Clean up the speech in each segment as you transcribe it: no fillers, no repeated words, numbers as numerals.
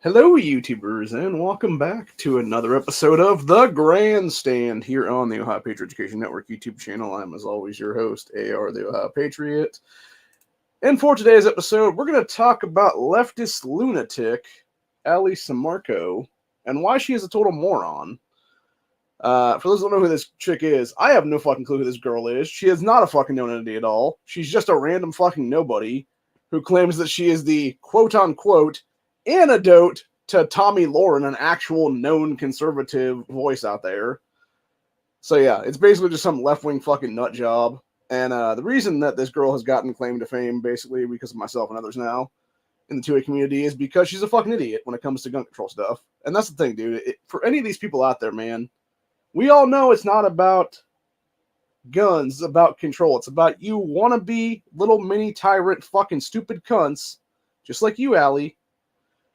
Hello, YouTubers, and welcome back to another episode of The Grandstand here on the Ohio Patriot Education Network YouTube channel. I'm, as always, your host, AR the Ohio Patriot. And for today's episode, we're going to talk about leftist lunatic Sammarco and why she is a total moron. For those who don't know who this chick is, I have no fucking clue who this girl is. She is not a fucking known entity at all. She's just a random fucking nobody who claims that she is the quote-unquote antidote to Tommy Lauren, an actual known conservative voice out there. So yeah, it's basically just some left-wing fucking nut job. And the reason that this girl has gotten claim to fame, basically because of myself and others now in the 2A community, is because she's a fucking idiot when it comes to gun control stuff. And that's the thing, dude. For any of these people out there, man, we all know it's not about guns, it's about control. It's about you wannabe little mini tyrant fucking stupid cunts, just like you, Allie,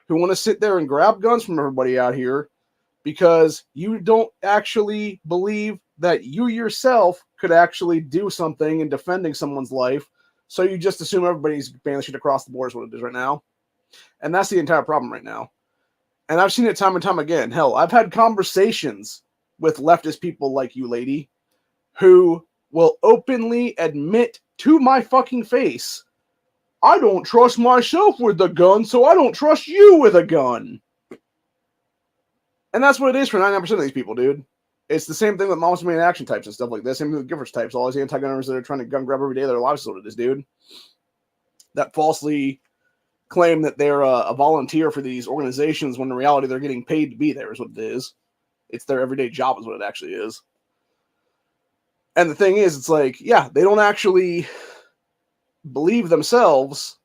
who want to sit there and grab guns from everybody out here because you don't actually believe that you yourself could actually do something in defending someone's life, so you just assume everybody's banning shit across the board is what it is right now. And that's the entire problem right now. And I've seen it time and time again. Hell, I've had conversations with leftist people like you, lady, who will openly admit to my fucking face, I don't trust myself with a gun, so I don't trust you with a gun. And that's what it is for 99% of these people, dude. It's the same thing with Moms Main Action types and stuff like this. Same thing with Givers types. All these anti-gunners that are trying to gun grab every day of their lives is what it is, dude. That falsely claim that they're a volunteer for these organizations when in reality they're getting paid to be there is what it is. It's their everyday job is what it actually is. And the thing is, it's like, yeah, they don't actually believe themselves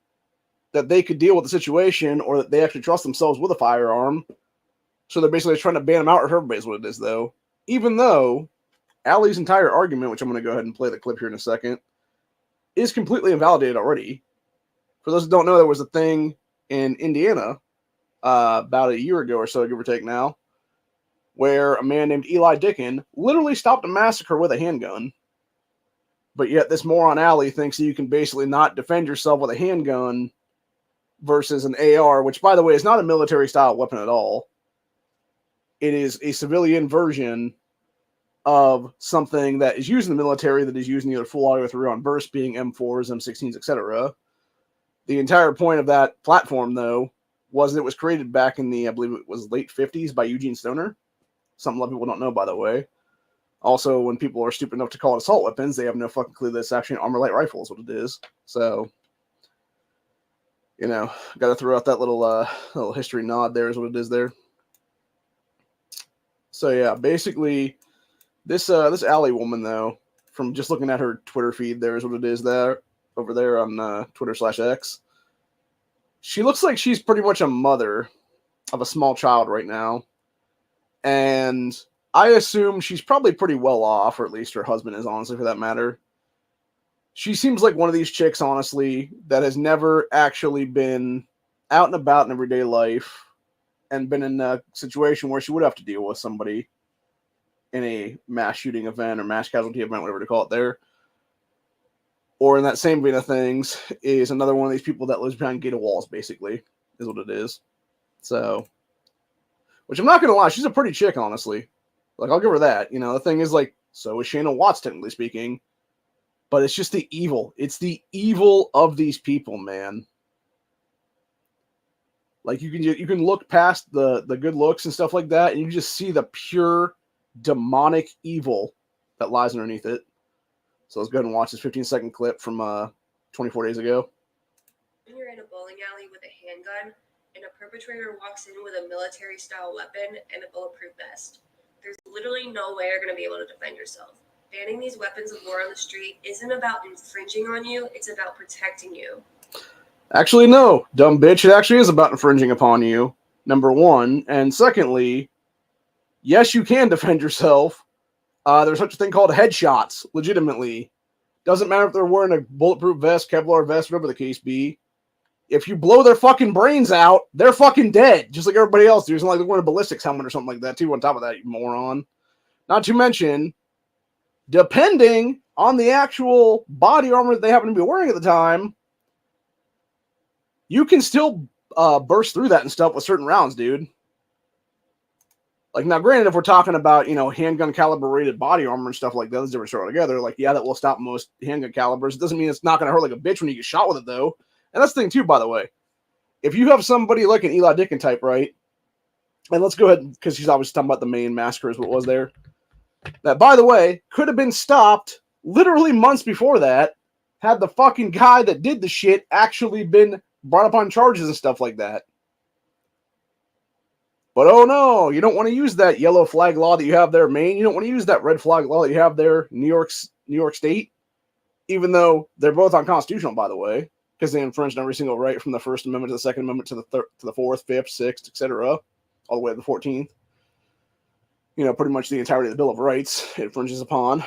that they could deal with the situation or that they actually trust themselves with a firearm. So they're basically trying to ban them out of everybody is what it is, though. Even though Allie's entire argument, which I'm going to go ahead and play the clip here in a second, is completely invalidated already. For those who don't know, there was a thing in Indiana about a year ago or so, give or take now, where a man named Eli Dickin literally stopped a massacre with a handgun. But yet this moron Allie thinks that you can basically not defend yourself with a handgun versus an AR, which, by the way, is not a military-style weapon at all. It is a civilian version of something that is used in the military that is used in either full auto or through-on burst, being M4s, M16s, etc. The entire point of that platform, though, was that it was created back in the, I believe it was late 50s by Eugene Stoner. Something a lot of people don't know, by the way. Also, when people are stupid enough to call it assault weapons, they have no fucking clue that it's actually an armor light rifle is what it is. So, you know, got to throw out that little history nod there is what it is there. So yeah, basically, this Allie woman, though, from just looking at her Twitter feed, there is what it is there, over there on Twitter/X. She looks like she's pretty much a mother of a small child right now. And I assume she's probably pretty well off, or at least her husband is, honestly, for that matter. She seems like one of these chicks, honestly, that has never actually been out and about in everyday life and been in a situation where she would have to deal with somebody in a mass shooting event or mass casualty event, whatever to call it there. Or in that same vein of things is another one of these people that lives behind gated walls, basically, is what it is. So, which I'm not going to lie, she's a pretty chick, honestly. Like, I'll give her that. You know, the thing is, like, so is Shayna Watts, technically speaking. But it's just the evil. It's the evil of these people, man. Like, you can look past the good looks and stuff like that, and you just see the pure demonic evil that lies underneath it. So let's go ahead and watch this 15-second clip from 24 days ago. When you're in a bowling alley with a handgun, and a perpetrator walks in with a military-style weapon and a bulletproof vest, there's literally no way you're going to be able to defend yourself. Banning these weapons of war on the street isn't about infringing on you, it's about protecting you. Actually, no, dumb bitch. It actually is about infringing upon you, number one. And secondly, yes, you can defend yourself. There's such a thing called headshots, legitimately. Doesn't matter if they're wearing a bulletproof vest, Kevlar vest, whatever the case be. If you blow their fucking brains out, they're fucking dead, just like everybody else. It's not like they're wearing a ballistics helmet or something like that, too, on top of that, you moron. Not to mention, depending on the actual body armor that they happen to be wearing at the time, you can still burst through that and stuff with certain rounds, dude. Like, now, granted, if we're talking about, handgun caliber rated body armor and stuff like that, that's different story altogether. Like, yeah, that will stop most handgun calibers. It doesn't mean it's not going to hurt like a bitch when you get shot with it, though. And that's the thing, too, by the way. If you have somebody like an Eli Dickin type, right? And let's go ahead, because he's obviously talking about the main massacre is what was there. That, by the way, could have been stopped literally months before that had the fucking guy that did the shit actually been brought up on charges and stuff like that. But oh no, you don't want to use that yellow flag law that you have there, Maine. You don't want to use that red flag law that you have there, New York State. Even though they're both unconstitutional, by the way, because they infringed every single right from the First Amendment to the Second Amendment to the Fourth, Fifth, Sixth, etc., all the way to the 14th. Pretty much the entirety of the Bill of Rights it infringes upon.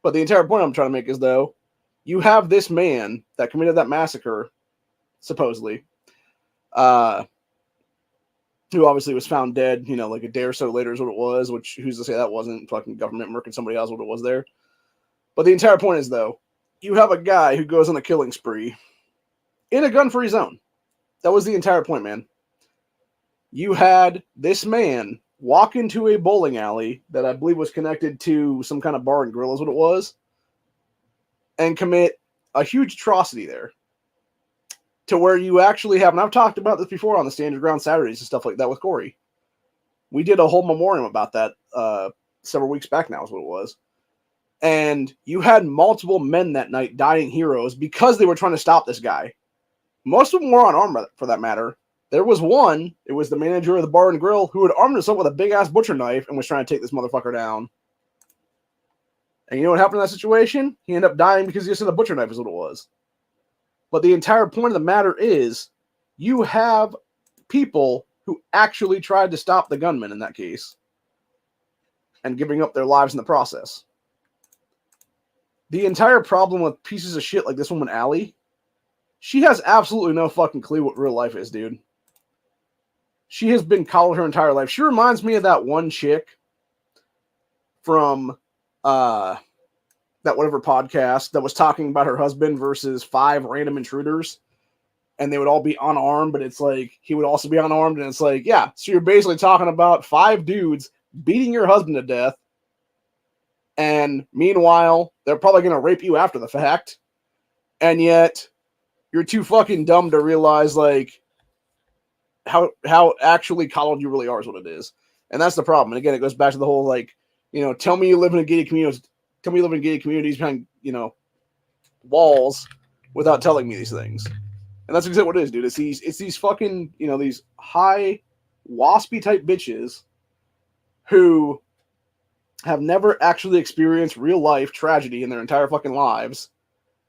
But the entire point I'm trying to make is, though, you have this man that committed that massacre, supposedly, who obviously was found dead, like a day or so later is what it was, which who's to say that wasn't fucking government murking somebody else what it was there. But the entire point is, though, you have a guy who goes on a killing spree in a gun-free zone. That was the entire point, man. You had this man walk into a bowling alley that I believe was connected to some kind of bar and grill is what it was, and commit a huge atrocity there. To where you actually have, and I've talked about this before on the Stand Your Ground Saturdays and stuff like that with Corey. We did a whole memoriam about that several weeks back now is what it was. And you had multiple men that night dying heroes because they were trying to stop this guy. Most of them were unarmed, for that matter. There was one, it was the manager of the bar and grill, who had armed himself with a big-ass butcher knife and was trying to take this motherfucker down. And you know what happened in that situation? He ended up dying because he just had a butcher knife is what it was. But the entire point of the matter is, you have people who actually tried to stop the gunman in that case and giving up their lives in the process. The entire problem with pieces of shit like this woman, Allie, she has absolutely no fucking clue what real life is, dude. She has been coddled her entire life. She reminds me of that one chick from that whatever podcast that was talking about her husband versus 5 random intruders, and they would all be unarmed, but it's like he would also be unarmed, and it's like, yeah, so you're basically talking about 5 dudes beating your husband to death, and meanwhile they're probably going to rape you after the fact, and yet you're too fucking dumb to realize like how actually coddled you really are is what it is. And that's the problem. And again, it goes back to the whole like, tell me you live in a gated community. Tell me you live in gated communities behind, walls without telling me these things. And that's exactly what it is, dude. It's these fucking, these high waspy type bitches who have never actually experienced real life tragedy in their entire fucking lives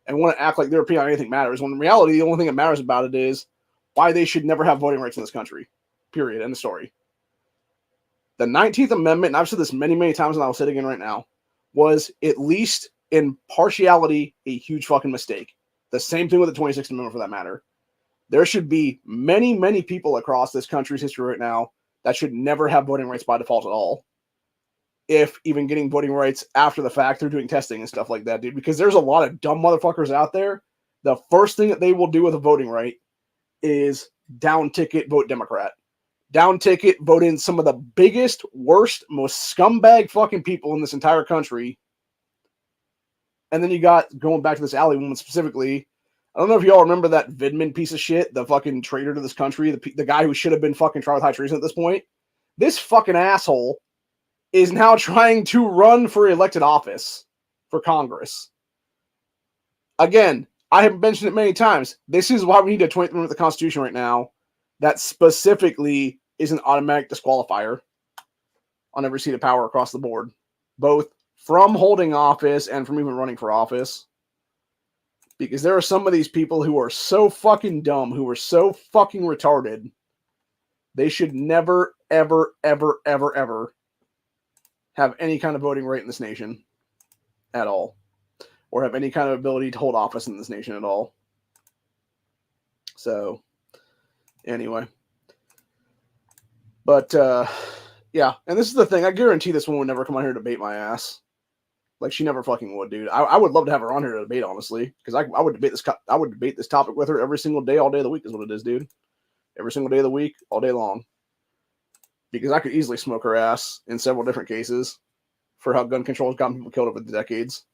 and want to act like their opinion on anything matters, when in reality, the only thing that matters about it is why they should never have voting rights in this country. Period. End of story. The 19th Amendment, and I've said this many, many times, and I'll say it again right now, was at least in partiality a huge fucking mistake. The same thing with the 26th Amendment for that matter. There should be many, many people across this country's history right now that should never have voting rights by default at all. If even getting voting rights after the fact through doing testing and stuff like that, dude. Because there's a lot of dumb motherfuckers out there. The first thing that they will do with a voting right is down ticket vote Democrat. Down ticket vote in some of the biggest, worst, most scumbag fucking people in this entire country. And then you got, going back to this Alley woman specifically, I don't know if y'all remember that Vidman piece of shit, the fucking traitor to this country, the guy who should have been fucking tried with high treason at this point. This fucking asshole is now trying to run for elected office for Congress. Again, I have mentioned it many times. This is why we need a 20th Amendment of the Constitution right now that specifically is an automatic disqualifier on every seat of power across the board, both from holding office and from even running for office. Because there are some of these people who are so fucking dumb, who are so fucking retarded, they should never, ever, ever, ever, ever have any kind of voting right in this nation at all, or have any kind of ability to hold office in this nation at all. So, anyway. But, yeah, and this is the thing. I guarantee this woman would never come on here to debate my ass. Like, she never fucking would, dude. I would love to have her on here to debate, honestly, because I would debate this. I would debate this topic with her every single day, all day of the week is what it is, dude. every single day of the week, all day long. Because I could easily smoke her ass in several different cases for how gun control has gotten people killed over the decades.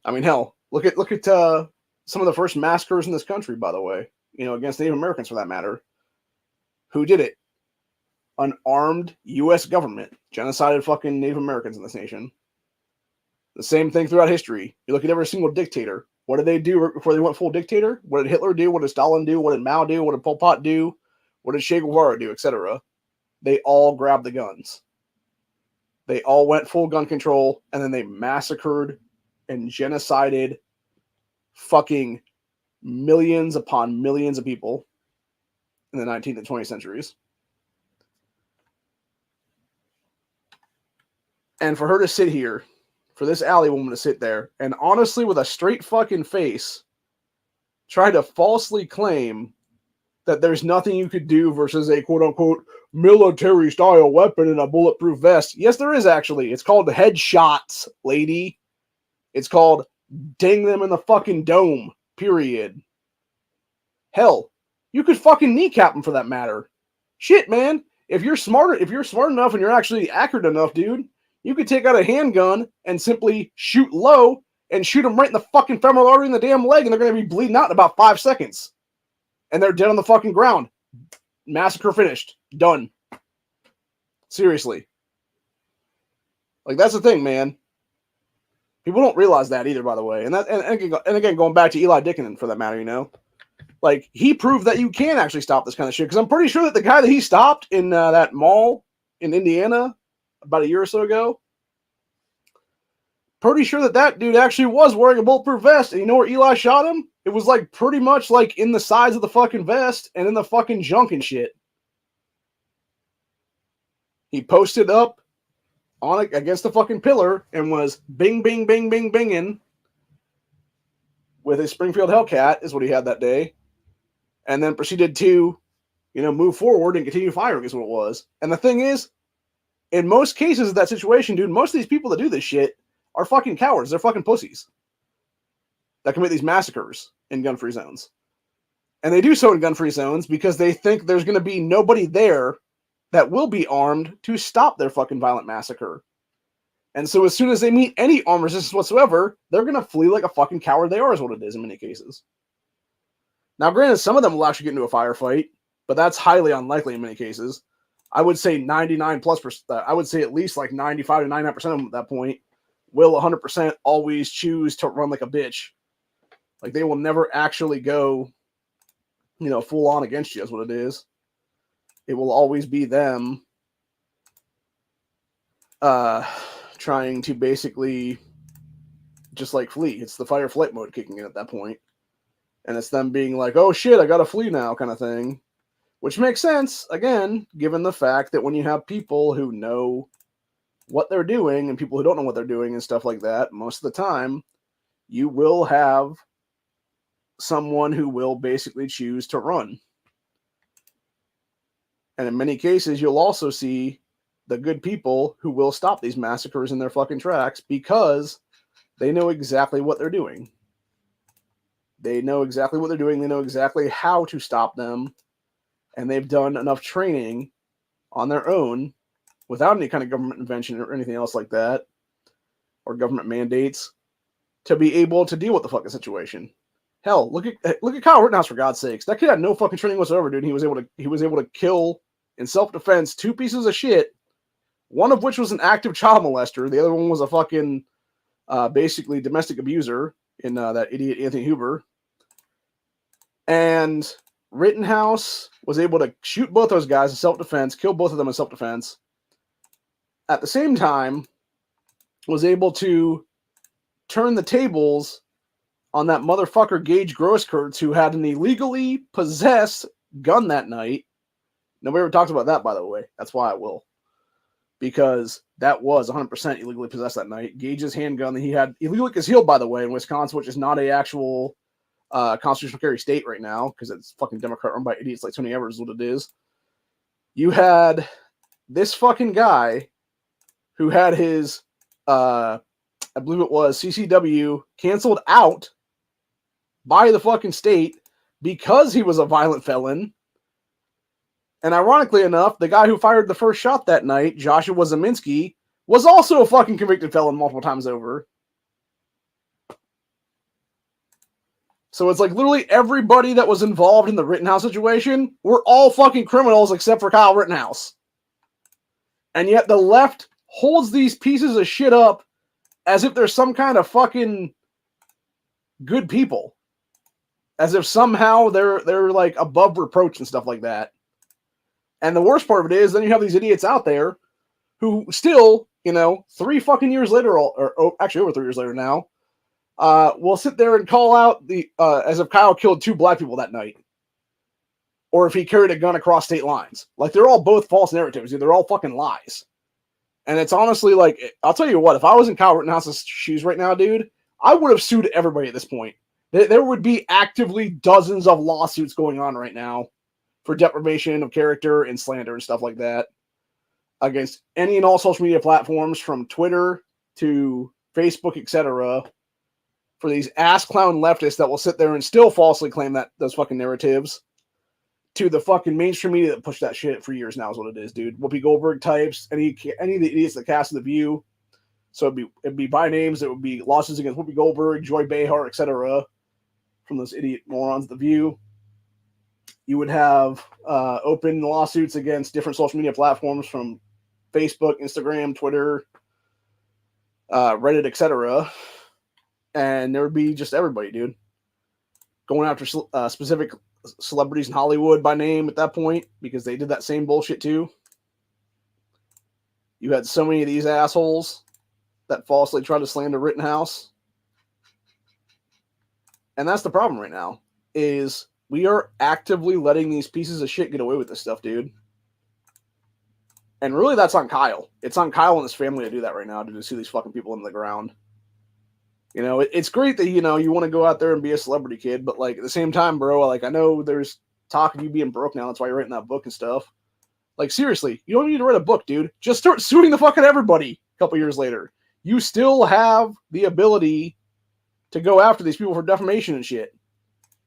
I mean, hell, look at some of the first massacres in this country, by the way, against Native Americans for that matter. Who did it? An armed U.S. government genocided fucking Native Americans in this nation. The same thing throughout history. You look at every single dictator. What did they do before they went full dictator? What did Hitler do? What did Stalin do? What did Mao do? What did Pol Pot do? What did Che Guevara do, etc.? They all grabbed the guns. They all went full gun control, and then they massacred and genocided fucking millions upon millions of people in the 19th and 20th centuries. And for her to sit here, for this alley woman to sit there, and honestly, with a straight fucking face, try to falsely claim that there's nothing you could do versus a quote-unquote military-style weapon and a bulletproof vest. Yes, there is actually. It's called headshots, lady. It's called ding them in the fucking dome, period. Hell, you could fucking kneecap them for that matter. Shit, man. If you're smart enough and you're actually accurate enough, dude, you could take out a handgun and simply shoot low and shoot them right in the fucking femoral artery in the damn leg, and they're going to be bleeding out in about 5 seconds. And they're dead on the fucking ground. Massacre finished. Done. Seriously. Like, that's the thing, man. People don't realize that either, by the way. And again, going back to Eli Dickinson for that matter, like, he proved that you can actually stop this kind of shit. Because I'm pretty sure that the guy that he stopped in that mall in Indiana about a year or so ago, pretty sure that dude actually was wearing a bulletproof vest. And you know where Eli shot him? It was like pretty much like in the sides of the fucking vest and in the fucking junk and shit. He posted up on it against the fucking pillar and was bing, bing, bing, bing, binging with his Springfield Hellcat is what he had that day. And then proceeded to, move forward and continue firing is what it was. And the thing is, in most cases of that situation, dude, most of these people that do this shit are fucking cowards. They're fucking pussies that commit these massacres in gun-free zones. And they do so in gun-free zones because they think there's going to be nobody there that will be armed to stop their fucking violent massacre. And so as soon as they meet any armed resistance whatsoever, they're going to flee like a fucking coward they are is what it is in many cases. Now, granted, some of them will actually get into a firefight, but that's highly unlikely in many cases. I would say 99+%. I would say at least like 95 to 99% of them at that point will 100% always choose to run like a bitch. Like, they will never actually go, full on against you is what it is. It will always be them trying to basically just like flee. It's the fight or flight mode kicking in at that point. And it's them being like, oh shit, I gotta flee now kind of thing. Which makes sense, again, given the fact that when you have people who know what they're doing and people who don't know what they're doing and stuff like that, most of the time, you will have someone who will basically choose to run. And in many cases, you'll also see the good people who will stop these massacres in their fucking tracks because they know exactly what they're doing. They know exactly what they're doing. They know exactly how to stop them. And they've done enough training on their own without any kind of government intervention or anything else like that, or government mandates, to be able to deal with the fucking situation. Hell, look at Kyle Rittenhouse, for God's sakes. That kid had no fucking training whatsoever, dude. He was able to kill in self-defense 2 pieces of shit, one of which was an active child molester. The other one was a fucking basically domestic abuser in that idiot Anthony Huber. And Rittenhouse was able to shoot both those guys in self-defense, kill both of them in self-defense. At the same time, was able to turn the tables on that motherfucker Gage Grosskreutz, who had an illegally possessed gun that night. Nobody ever talks about that, by the way. That's why I will. Because that was 100% illegally possessed that night. Gage's handgun that he had illegally concealed, by the way, in Wisconsin, which is not a actual constitutional carry state right now, because it's fucking Democrat run by idiots like Tony Evers is what it is. You had this fucking guy who had his, I believe it was CCW, canceled out by the fucking state because he was a violent felon, And ironically enough, the guy who fired the first shot that night, Joshua Zeminski, was also a fucking convicted felon multiple times over. So it's like literally everybody that was involved in the Rittenhouse situation were all fucking criminals except for Kyle Rittenhouse. And yet the left holds these pieces of shit up as if they're some kind of fucking good people. As if somehow they're like above reproach and stuff like that. And the worst part of it is then you have these idiots out there who still, 3 fucking years later, or actually over 3 years later now, will sit there and call out as if Kyle killed 2 black people that night. Or if he carried a gun across state lines. Like, they're all both false narratives. Dude. They're all fucking lies. And it's honestly like, I'll tell you what, if I was in Kyle Rittenhouse's shoes right now, dude, I would have sued everybody at this point. There would be actively dozens of lawsuits going on right now for deprivation of character and slander and stuff like that against any and all social media platforms from Twitter to Facebook, etc., for these ass clown leftists that will sit there and still falsely claim that those fucking narratives to the fucking mainstream media that pushed that shit for years now is what it is, dude. Whoopi Goldberg types, any of the idiots that cast The View. So it'd be by names. It would be lawsuits against Whoopi Goldberg, Joy Behar, etc. from those idiot morons at The View. You would have open lawsuits against different social media platforms from Facebook, Instagram, Twitter, Reddit, etc. And there would be just everybody, dude, going after specific celebrities in Hollywood by name at that point because they did that same bullshit too. You had so many of these assholes that falsely tried to slander Rittenhouse. And that's the problem right now, is we are actively letting these pieces of shit get away with this stuff, dude. And really, that's on Kyle. It's on Kyle and his family to do that right now, to see these fucking people in the ground. It's great that, you want to go out there and be a celebrity kid, but, like, at the same time, bro, like, I know there's talk of you being broke now. That's why you're writing that book and stuff. Like, seriously, you don't need to write a book, dude. Just start suing the fucking everybody a couple years later. You still have the ability to go after these people for defamation and shit.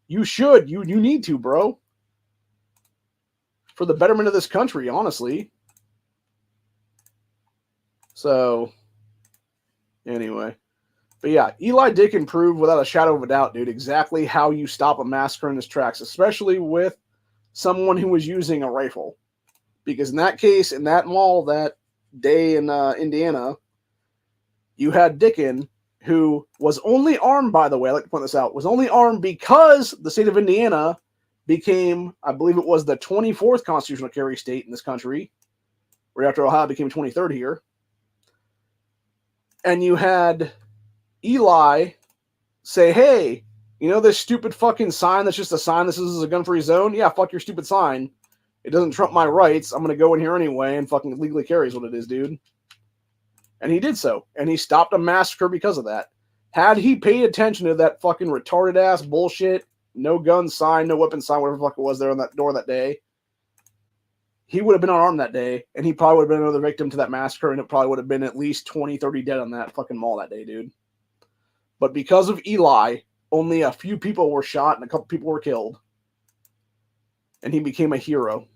You should. You need to, bro. For the betterment of this country, honestly. So, anyway. But yeah, Eli Dickin proved without a shadow of a doubt, dude, exactly how you stop a massacre in its tracks, especially with someone who was using a rifle. Because in that case, in that mall that day in Indiana, you had Dickin, who was only armed, by the way, I like to point this out, was only armed because the state of Indiana became, I believe it was the 24th constitutional carry state in this country, right after Ohio became 23rd here. And you had Eli say, hey, this stupid fucking sign that's just a sign this is a gun-free zone? Yeah, fuck your stupid sign. It doesn't trump my rights. I'm going to go in here anyway and fucking legally carry is what it is, dude. And he did so. And he stopped a massacre because of that. Had he paid attention to that fucking retarded-ass bullshit, no gun sign, no weapon sign, whatever the fuck it was there on that door that day, he would have been unarmed that day, and he probably would have been another victim to that massacre, and it probably would have been at least 20, 30 dead on that fucking mall that day, dude. But because of Eli, only a few people were shot and a couple people were killed. And he became a hero.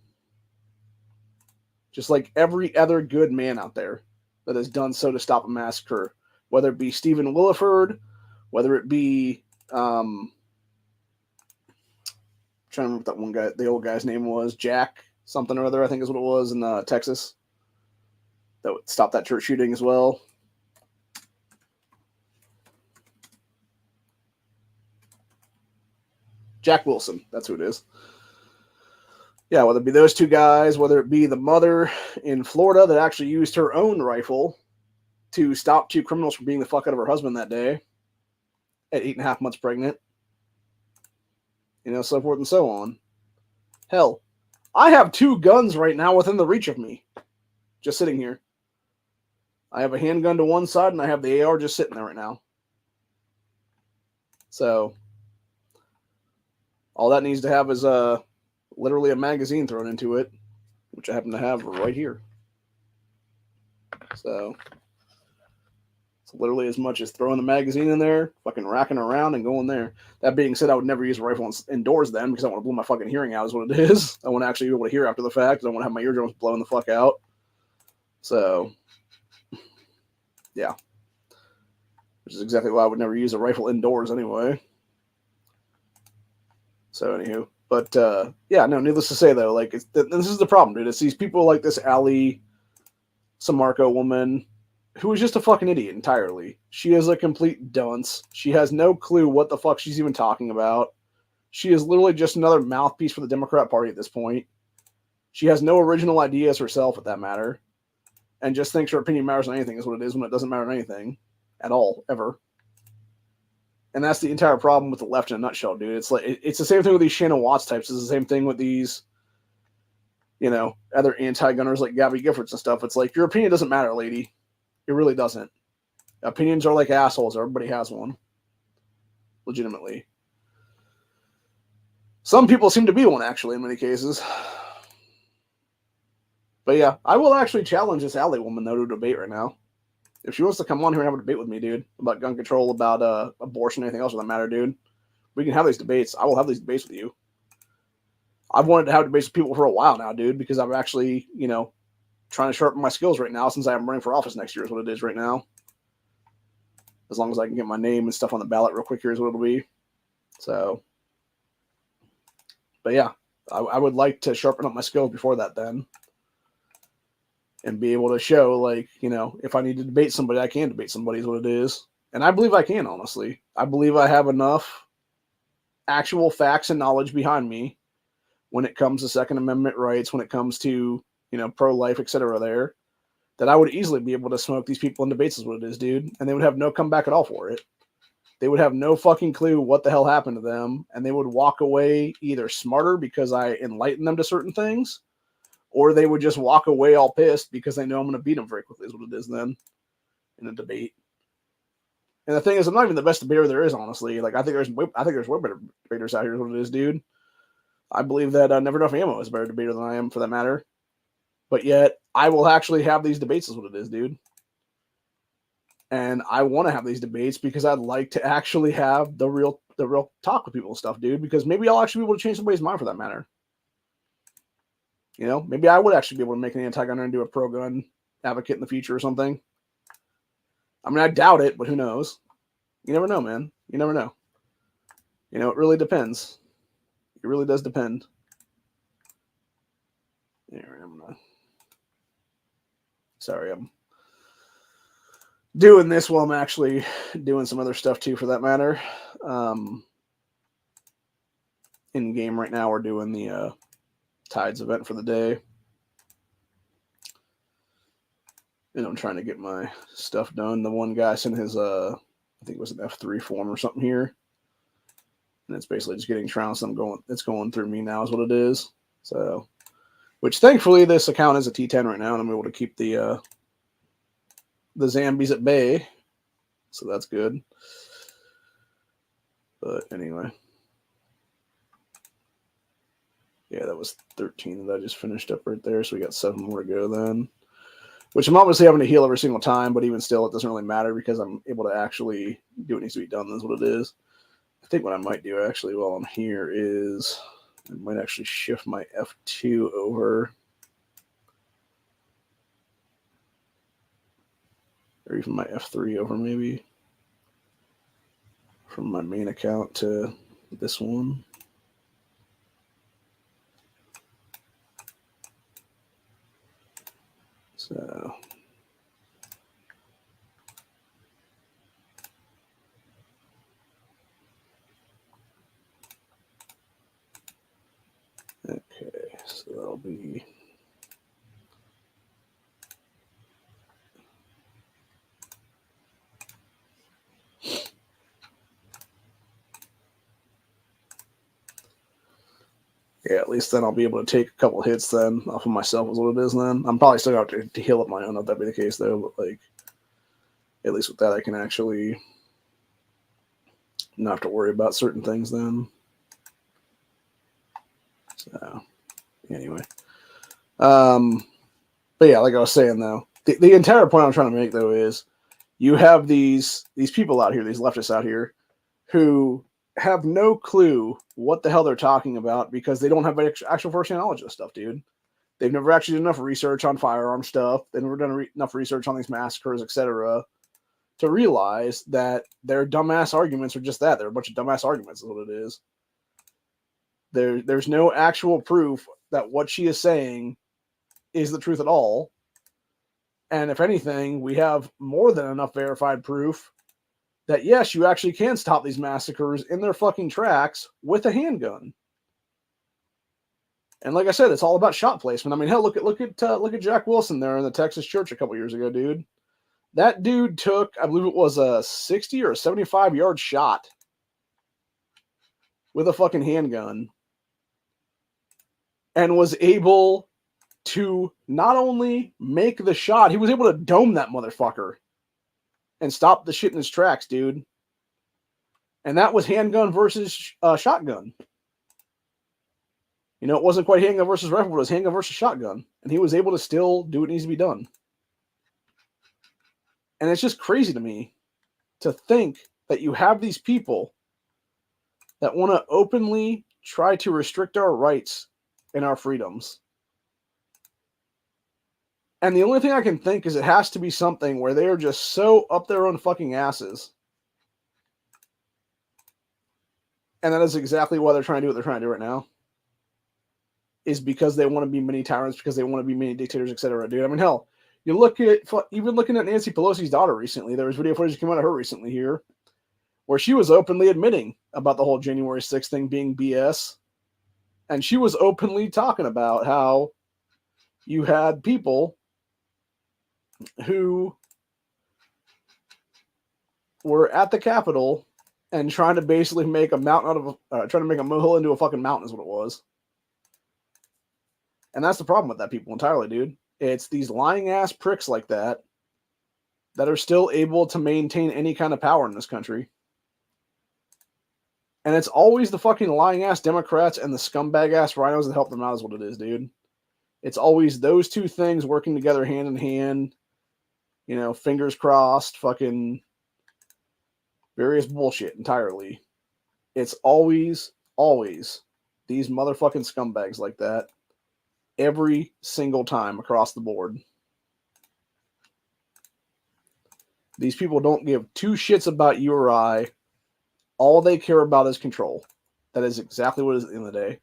Just like every other good man out there that has done so to stop a massacre. Whether it be Stephen Williford, whether it be trying to remember what that one guy, the old guy's name was, Jack something or other, I think is what it was in Texas. That would stop that church shooting as well. Jack Wilson, that's who it is. Yeah, whether it be those two guys, whether it be the mother in Florida that actually used her own rifle to stop 2 criminals from beating the fuck out of her husband that day at 8.5 months pregnant. So forth and so on. Hell, I have 2 guns right now within the reach of me. Just sitting here. I have a handgun to one side and I have the AR just sitting there right now. So, all that needs to have is literally a magazine thrown into it, which I happen to have right here. So It's literally as much as throwing the magazine in there, fucking racking around and going there. That being said, I would never use a rifle indoors then because I want to blow my fucking hearing out is what it is. I want to actually be able to hear after the fact. I don't want to have my eardrums blowing the fuck out. So, yeah. Which is exactly why I would never use a rifle indoors anyway. So, anywho. But, yeah, no, needless to say, though, like, this is the problem, dude. It's these people like this Allie Sammarco woman who is just a fucking idiot entirely. She is a complete dunce. She has no clue what the fuck she's even talking about. She is literally just another mouthpiece for the Democrat Party at this point. She has no original ideas herself, at that matter, and just thinks her opinion matters on anything is what it is when it doesn't matter on anything at all, ever. And that's the entire problem with the left in a nutshell, dude. It's like it's the same thing with these Shannon Watts types. It's the same thing with these, you know, other anti-gunners like Gabby Giffords and stuff. It's like, your opinion doesn't matter, lady. It really doesn't. Opinions are like assholes. Everybody has one. Legitimately. Some people seem to be one, actually, in many cases. But yeah, I will actually challenge this Allie woman, though, to a debate right now. If she wants to come on here and have a debate with me, dude, about gun control, about abortion, anything else for that matter, dude, we can have these debates. I will have these debates with you. I've wanted to have debates with people for a while now, dude, because I'm actually, you know, trying to sharpen my skills right now since I'm running for office next year is what it is right now. As long as I can get my name and stuff on the ballot real quick here is what it'll be. So, but yeah, I would like to sharpen up my skills before that then. And be able to show, like, you know, if I need to debate somebody, I can debate somebody is what it is. And I believe I can, honestly. I believe I have enough actual facts and knowledge behind me when it comes to Second Amendment rights, when it comes to, you know, pro-life, etc. there, that I would easily be able to smoke these people in debates is what it is, dude. And they would have no comeback at all for it. They would have no fucking clue what the hell happened to them. And they would walk away either smarter because I enlightened them to certain things, or they would just walk away all pissed because they know I'm going to beat them very quickly is what it is then in a debate. And the thing is, I'm not even the best debater there is, honestly. Like, I think there's way better debaters out here is what it is, dude. I believe that Never Enough Ammo is a better debater than I am, for that matter. But yet, I will actually have these debates is what it is, dude. And I want to have these debates because I'd like to actually have the real talk with people and stuff, dude. Because maybe I'll actually be able to change somebody's mind for that matter. You know, maybe I would actually be able to make an anti-gunner and do a pro-gun advocate in the future or something. I mean, I doubt it, but who knows? You never know, man. You never know. You know, it really depends. It really does depend. Sorry, I'm doing this while I'm actually doing some other stuff too, for that matter. In game right now, we're doing the Tides event for the day. And I'm trying to get my stuff done. The one guy sent his, I think it was an F3 form or something here. And it's basically just getting trounced. It's going through me now is what it is. So, which thankfully this account is a T10 right now, and I'm able to keep the zombies at bay. So that's good. But anyway. Yeah, that was 13 that I just finished up right there. So we got 7 more to go then. Which I'm obviously having to heal every single time, but even still, it doesn't really matter because I'm able to actually do what needs to be done. That's what it is. I think what I might do actually while I'm here is I might actually shift my F2 over. Or even my F3 over maybe. From my main account to this one. So okay, so that'll be yeah, at least then I'll be able to take a couple hits then off of myself is what it is then. I'm probably still going to heal up my own if that be the case though, but like at least with that I can actually not have to worry about certain things then. So anyway. But yeah, like I was saying though, the entire point I'm trying to make though is You have these people out here, these leftists out here, who have no clue what the hell they're talking about because they don't have actual first-hand knowledge of this stuff, dude. They've never actually done enough research on firearm stuff. They've never done enough research on these massacres, etc., to realize that their dumbass arguments are just that. They're a bunch of dumbass arguments is what it is. There's no actual proof that what she is saying is the truth at all. And if anything, we have more than enough verified proof that, yes, you actually can stop these massacres in their fucking tracks with a handgun. And like I said, it's all about shot placement. I mean, hell, look at Jack Wilson there in the Texas church a couple years ago, dude. That dude took, I believe it was a 60 or a 75-yard shot with a fucking handgun and was able to not only make the shot, he was able to dome that motherfucker and stop the shit in his tracks, dude. And that was handgun versus shotgun. You know, it wasn't quite handgun versus rifle, but it was handgun versus shotgun. And he was able to still do what needs to be done. And it's just crazy to me to think that you have these people that want to openly try to restrict our rights and our freedoms. And the only thing I can think is it has to be something where they are just so up their own fucking asses. And that is exactly why they're trying to do what they're trying to do right now. Is because they want to be mini tyrants, because they want to be mini dictators, etc. Dude, I mean, hell, you look at, even looking at Nancy Pelosi's daughter recently, there was video footage that came out of her recently here, where she was openly admitting about the whole January 6th thing being BS. And she was openly talking about how you had people who were at the Capitol and trying to basically make a mountain out of, trying to make a molehill into a fucking mountain is what it was. And that's the problem with that people entirely, dude. It's these lying ass pricks like that that are still able to maintain any kind of power in this country. And it's always the fucking lying ass Democrats and the scumbag ass rhinos that help them out is what it is, dude. It's always those two things working together hand in hand. You know, fingers crossed, fucking various bullshit entirely. It's always these motherfucking scumbags like that. Every single time across the board. These people don't give two shits about you or I. All they care about is control. That is exactly what it is at the end of the day.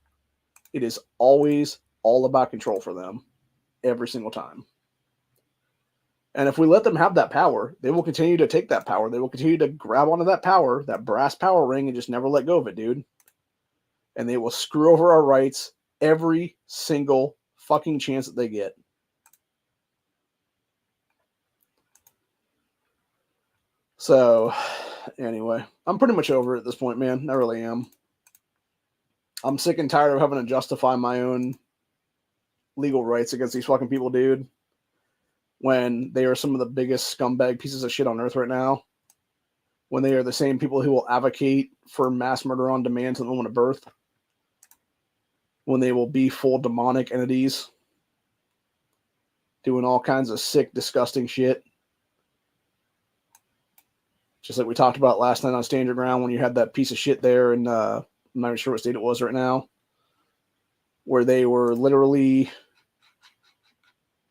It is always all about control for them. Every single time. And if we let them have that power, they will continue to take that power. They will continue to grab onto that power, that brass power ring, and just never let go of it, dude. And they will screw over our rights every single fucking chance that they get. So, anyway, I'm pretty much over it at this point, man. I really am. I'm sick and tired of having to justify my own legal rights against these fucking people, dude. When they are some of the biggest scumbag pieces of shit on earth right now. When they are the same people who will advocate for mass murder on demand to the moment of birth. When they will be full demonic entities. Doing all kinds of sick, disgusting shit. Just like we talked about last night on Stand Your Ground when you had that piece of shit there, and I'm not even sure what state it was right now, where they were literally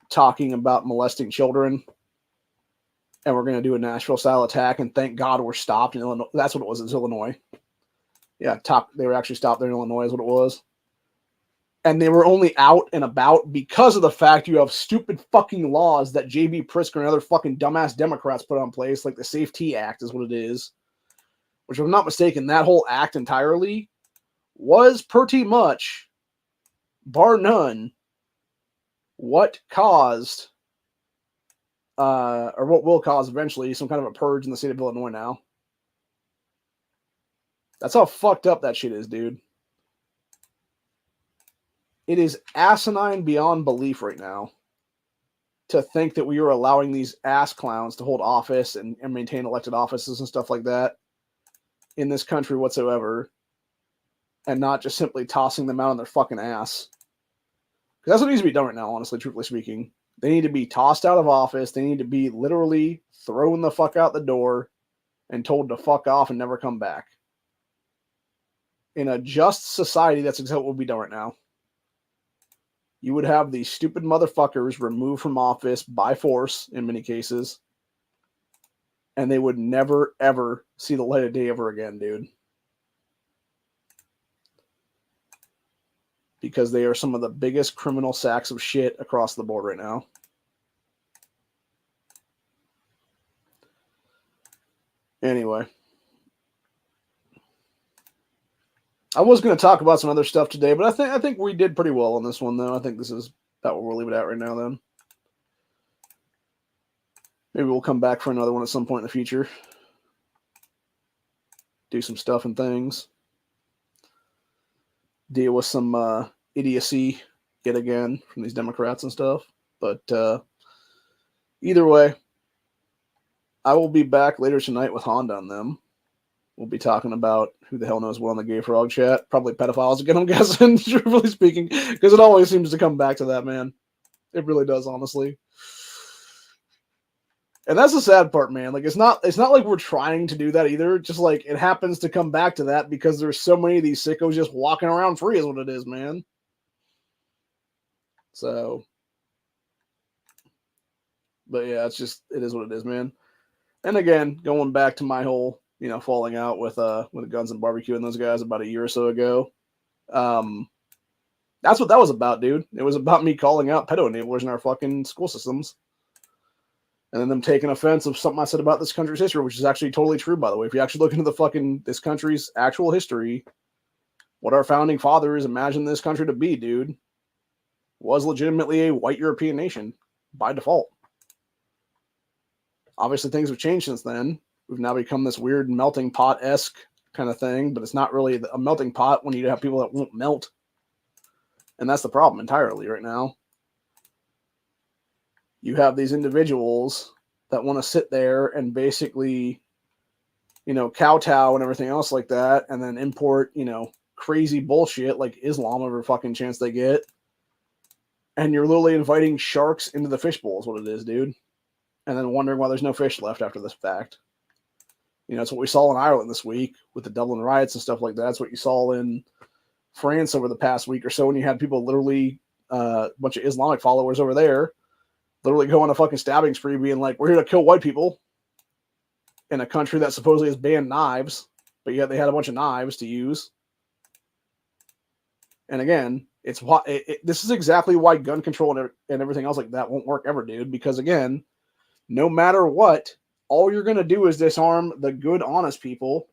talking about molesting children, and we're going to do a Nashville-style attack, and thank God we're stopped in Illinois. That's what it was. It's Illinois. Yeah, they were actually stopped there in Illinois is what it was. And they were only out and about because of the fact you have stupid fucking laws that J.B. Pritzker and other fucking dumbass Democrats put on place, like the Safety Act is what it is. Which, if I'm not mistaken, that whole act entirely was pretty much, bar none, what caused, or what will cause eventually, some kind of a purge in the state of Illinois now. That's how fucked up that shit is, dude. It is asinine beyond belief right now to think that we are allowing these ass clowns to hold office and maintain elected offices and stuff like that in this country whatsoever, and not just simply tossing them out on their fucking ass. Because that's what needs to be done right now, honestly, truthfully speaking. They need to be tossed out of office. They need to be literally thrown the fuck out the door and told to fuck off and never come back. In a just society, that's exactly what would be done right now. You would have these stupid motherfuckers removed from office by force in many cases, and they would never, ever see the light of day ever again, dude. Because they are some of the biggest criminal sacks of shit across the board right now. Anyway. I was going to talk about some other stuff today, but I think we did pretty well on this one, though. I think this is about what we'll leave it at right now, then. Maybe we'll come back for another one at some point in the future. Do some stuff and things. Deal with some idiocy yet again from these Democrats and stuff. But either way, I will be back later tonight with Honda on them. We'll be talking about who the hell knows what on the Gay Frog chat. Probably pedophiles again, I'm guessing, truthfully speaking. Because it always seems to come back to that, man. It really does, honestly. And that's the sad part, man. Like, it's not like we're trying to do that either. Just like it happens to come back to that because there's so many of these sickos just walking around free is what it is, man. So, but yeah, it is what it is, man. And again, going back to my whole, falling out with Guns and Barbecue and those guys about a year or so ago. That's what that was about, dude. It was about me calling out pedo enablers in our fucking school systems. And then them taking offense of something I said about this country's history, which is actually totally true, by the way. If you actually look into this country's actual history, what our founding fathers imagined this country to be, dude, was legitimately a white European nation by default. Obviously, things have changed since then. We've now become this weird melting pot-esque kind of thing, but it's not really a melting pot when you have people that won't melt. And that's the problem entirely right now. You have these individuals that want to sit there and basically, kowtow and everything else like that, and then import, crazy bullshit like Islam every fucking chance they get. And you're literally inviting sharks into the fishbowl is what it is, dude. And then wondering why there's no fish left after this fact. It's what we saw in Ireland this week with the Dublin riots and stuff like that. That's what you saw in France over the past week or so when you had people literally, a bunch of Islamic followers over there, literally go on a fucking stabbing spree being like, we're here to kill white people in a country that supposedly has banned knives, but yet they had a bunch of knives to use. And again, it's why this is exactly why gun control and everything else like that won't work ever, dude. Because again, no matter what, all you're going to do is disarm the good, honest people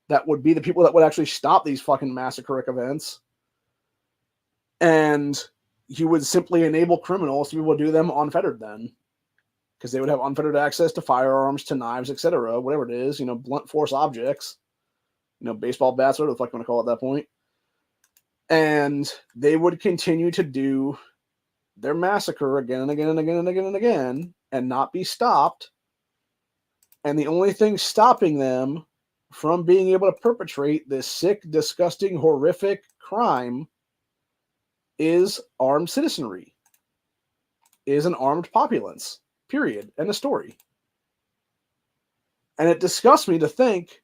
that would be the people that would actually stop these fucking massacreic events. And you would simply enable criminals to be able to do them unfettered then. Because they would have unfettered access to firearms, to knives, etc., whatever it is, blunt force objects, baseball bats, whatever the fuck you want to call it at that point. And they would continue to do their massacre again and again and again and again and again and not be stopped. And the only thing stopping them from being able to perpetrate this sick, disgusting, horrific crime is armed citizenry, is an armed populace, period, and a story. And it disgusts me to think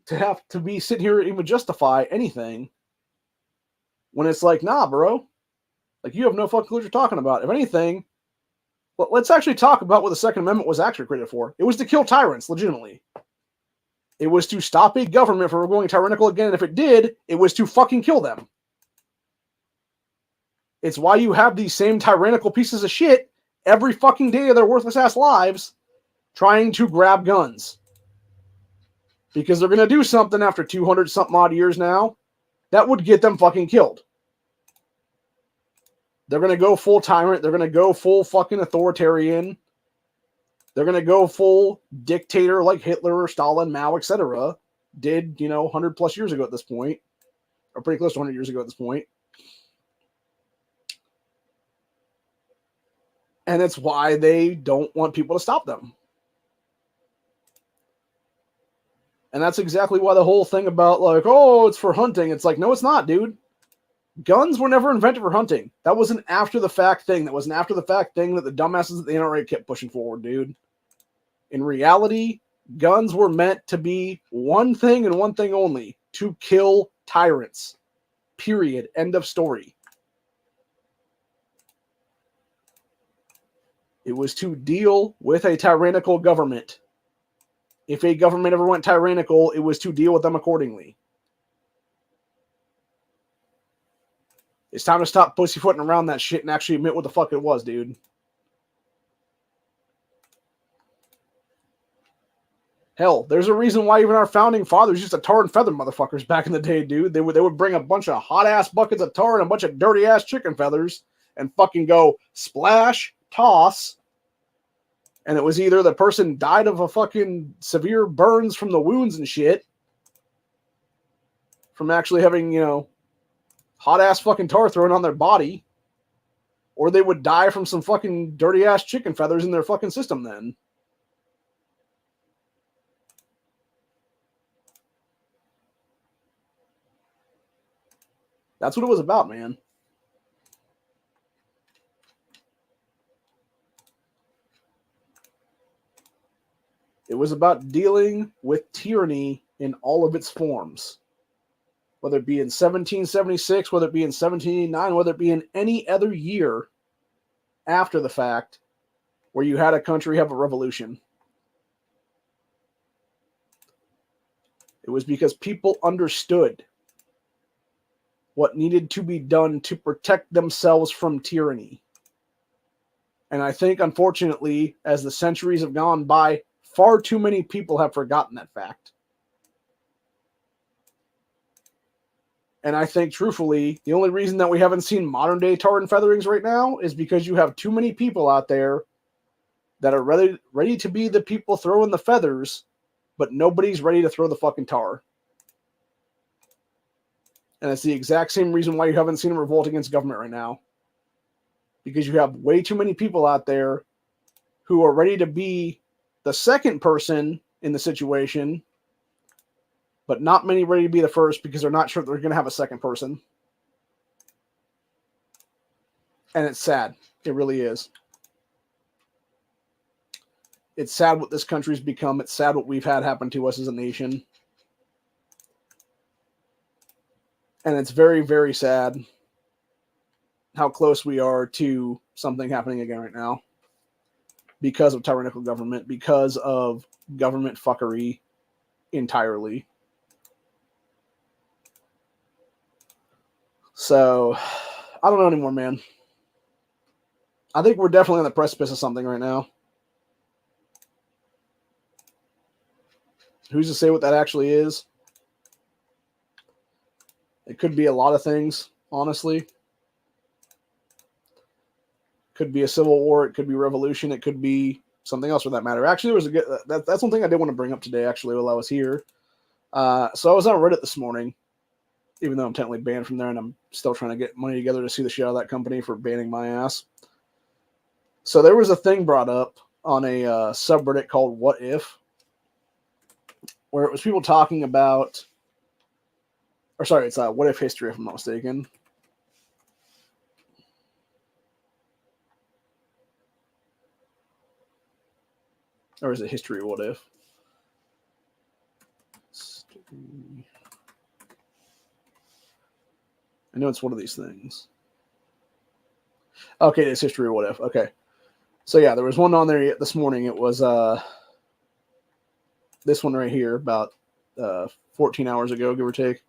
to have to be sitting here and even justify anything when it's like, nah, bro, like you have no fucking clue what you're talking about. If anything, let's actually talk about what the Second Amendment was actually created for. It was to kill tyrants, legitimately. It was to stop a government from going tyrannical again, and if it did, it was to fucking kill them. It's why you have these same tyrannical pieces of shit every fucking day of their worthless ass lives trying to grab guns. Because they're going to do something after 200 something odd years now that would get them fucking killed. They're going to go full tyrant. They're going to go full fucking authoritarian. They're going to go full dictator like Hitler, Stalin, Mao, etc. did, 100 plus years ago at this point. Or pretty close to 100 years ago at this point. And it's why they don't want people to stop them. And that's exactly why the whole thing about like, oh, it's for hunting. It's like, no, it's not, dude. Guns were never invented for hunting. That was an after-the-fact thing. That was an after-the-fact thing that the dumbasses at the NRA kept pushing forward, dude. In reality, guns were meant to be one thing and one thing only: to kill tyrants. Period. End of story. It was to deal with a tyrannical government. If a government ever went tyrannical, it was to deal with them accordingly. It's time to stop pussyfooting around that shit and actually admit what the fuck it was, dude. Hell, there's a reason why even our founding fathers used to tar and feather motherfuckers back in the day, dude. They would bring a bunch of hot-ass buckets of tar and a bunch of dirty-ass chicken feathers and fucking go splash, toss, and it was either the person died of a fucking severe burns from the wounds and shit, from actually having, you know, hot-ass fucking tar thrown on their body, or they would die from some fucking dirty-ass chicken feathers in their fucking system then. That's what it was about, man. It was about dealing with tyranny in all of its forms. Whether it be in 1776, whether it be in 1789, whether it be in any other year after the fact where you had a country have a revolution. It was because people understood what needed to be done to protect themselves from tyranny. And I think, unfortunately, as the centuries have gone by, far too many people have forgotten that fact. And I think, truthfully, the only reason that we haven't seen modern-day tar and featherings right now is because you have too many people out there that are ready to be the people throwing the feathers, but nobody's ready to throw the fucking tar. And it's the exact same reason why you haven't seen them revolt against government right now. Because you have way too many people out there who are ready to be the second person in the situation, but not many ready to be the first because they're not sure they're going to have a second person. And it's sad. It really is. It's sad what this country's become. It's sad what we've had happen to us as a nation. And it's very, very sad how close we are to something happening again right now. Because of tyrannical government, because of government fuckery entirely. So, I don't know anymore, man. I think we're definitely on the precipice of something right now. Who's to say what that actually is? It could be a lot of things, honestly. Could be a civil war. It could be revolution. It could be something else for that matter. Actually, there was a good. That's one thing I did want to bring up today. Actually, while I was here, so I was on Reddit this morning, even though I'm technically banned from there, and I'm still trying to get money together to sue the shit out of that company for banning my ass. So there was a thing brought up on a subreddit called "What If," where it was people talking about, or sorry, it's "What If History," if I'm not mistaken. Or is it History What If? I know it's one of these things. Okay, it's History What If. Okay. So yeah, there was one on there this morning. It was this one right here, about 14 hours ago, give or take,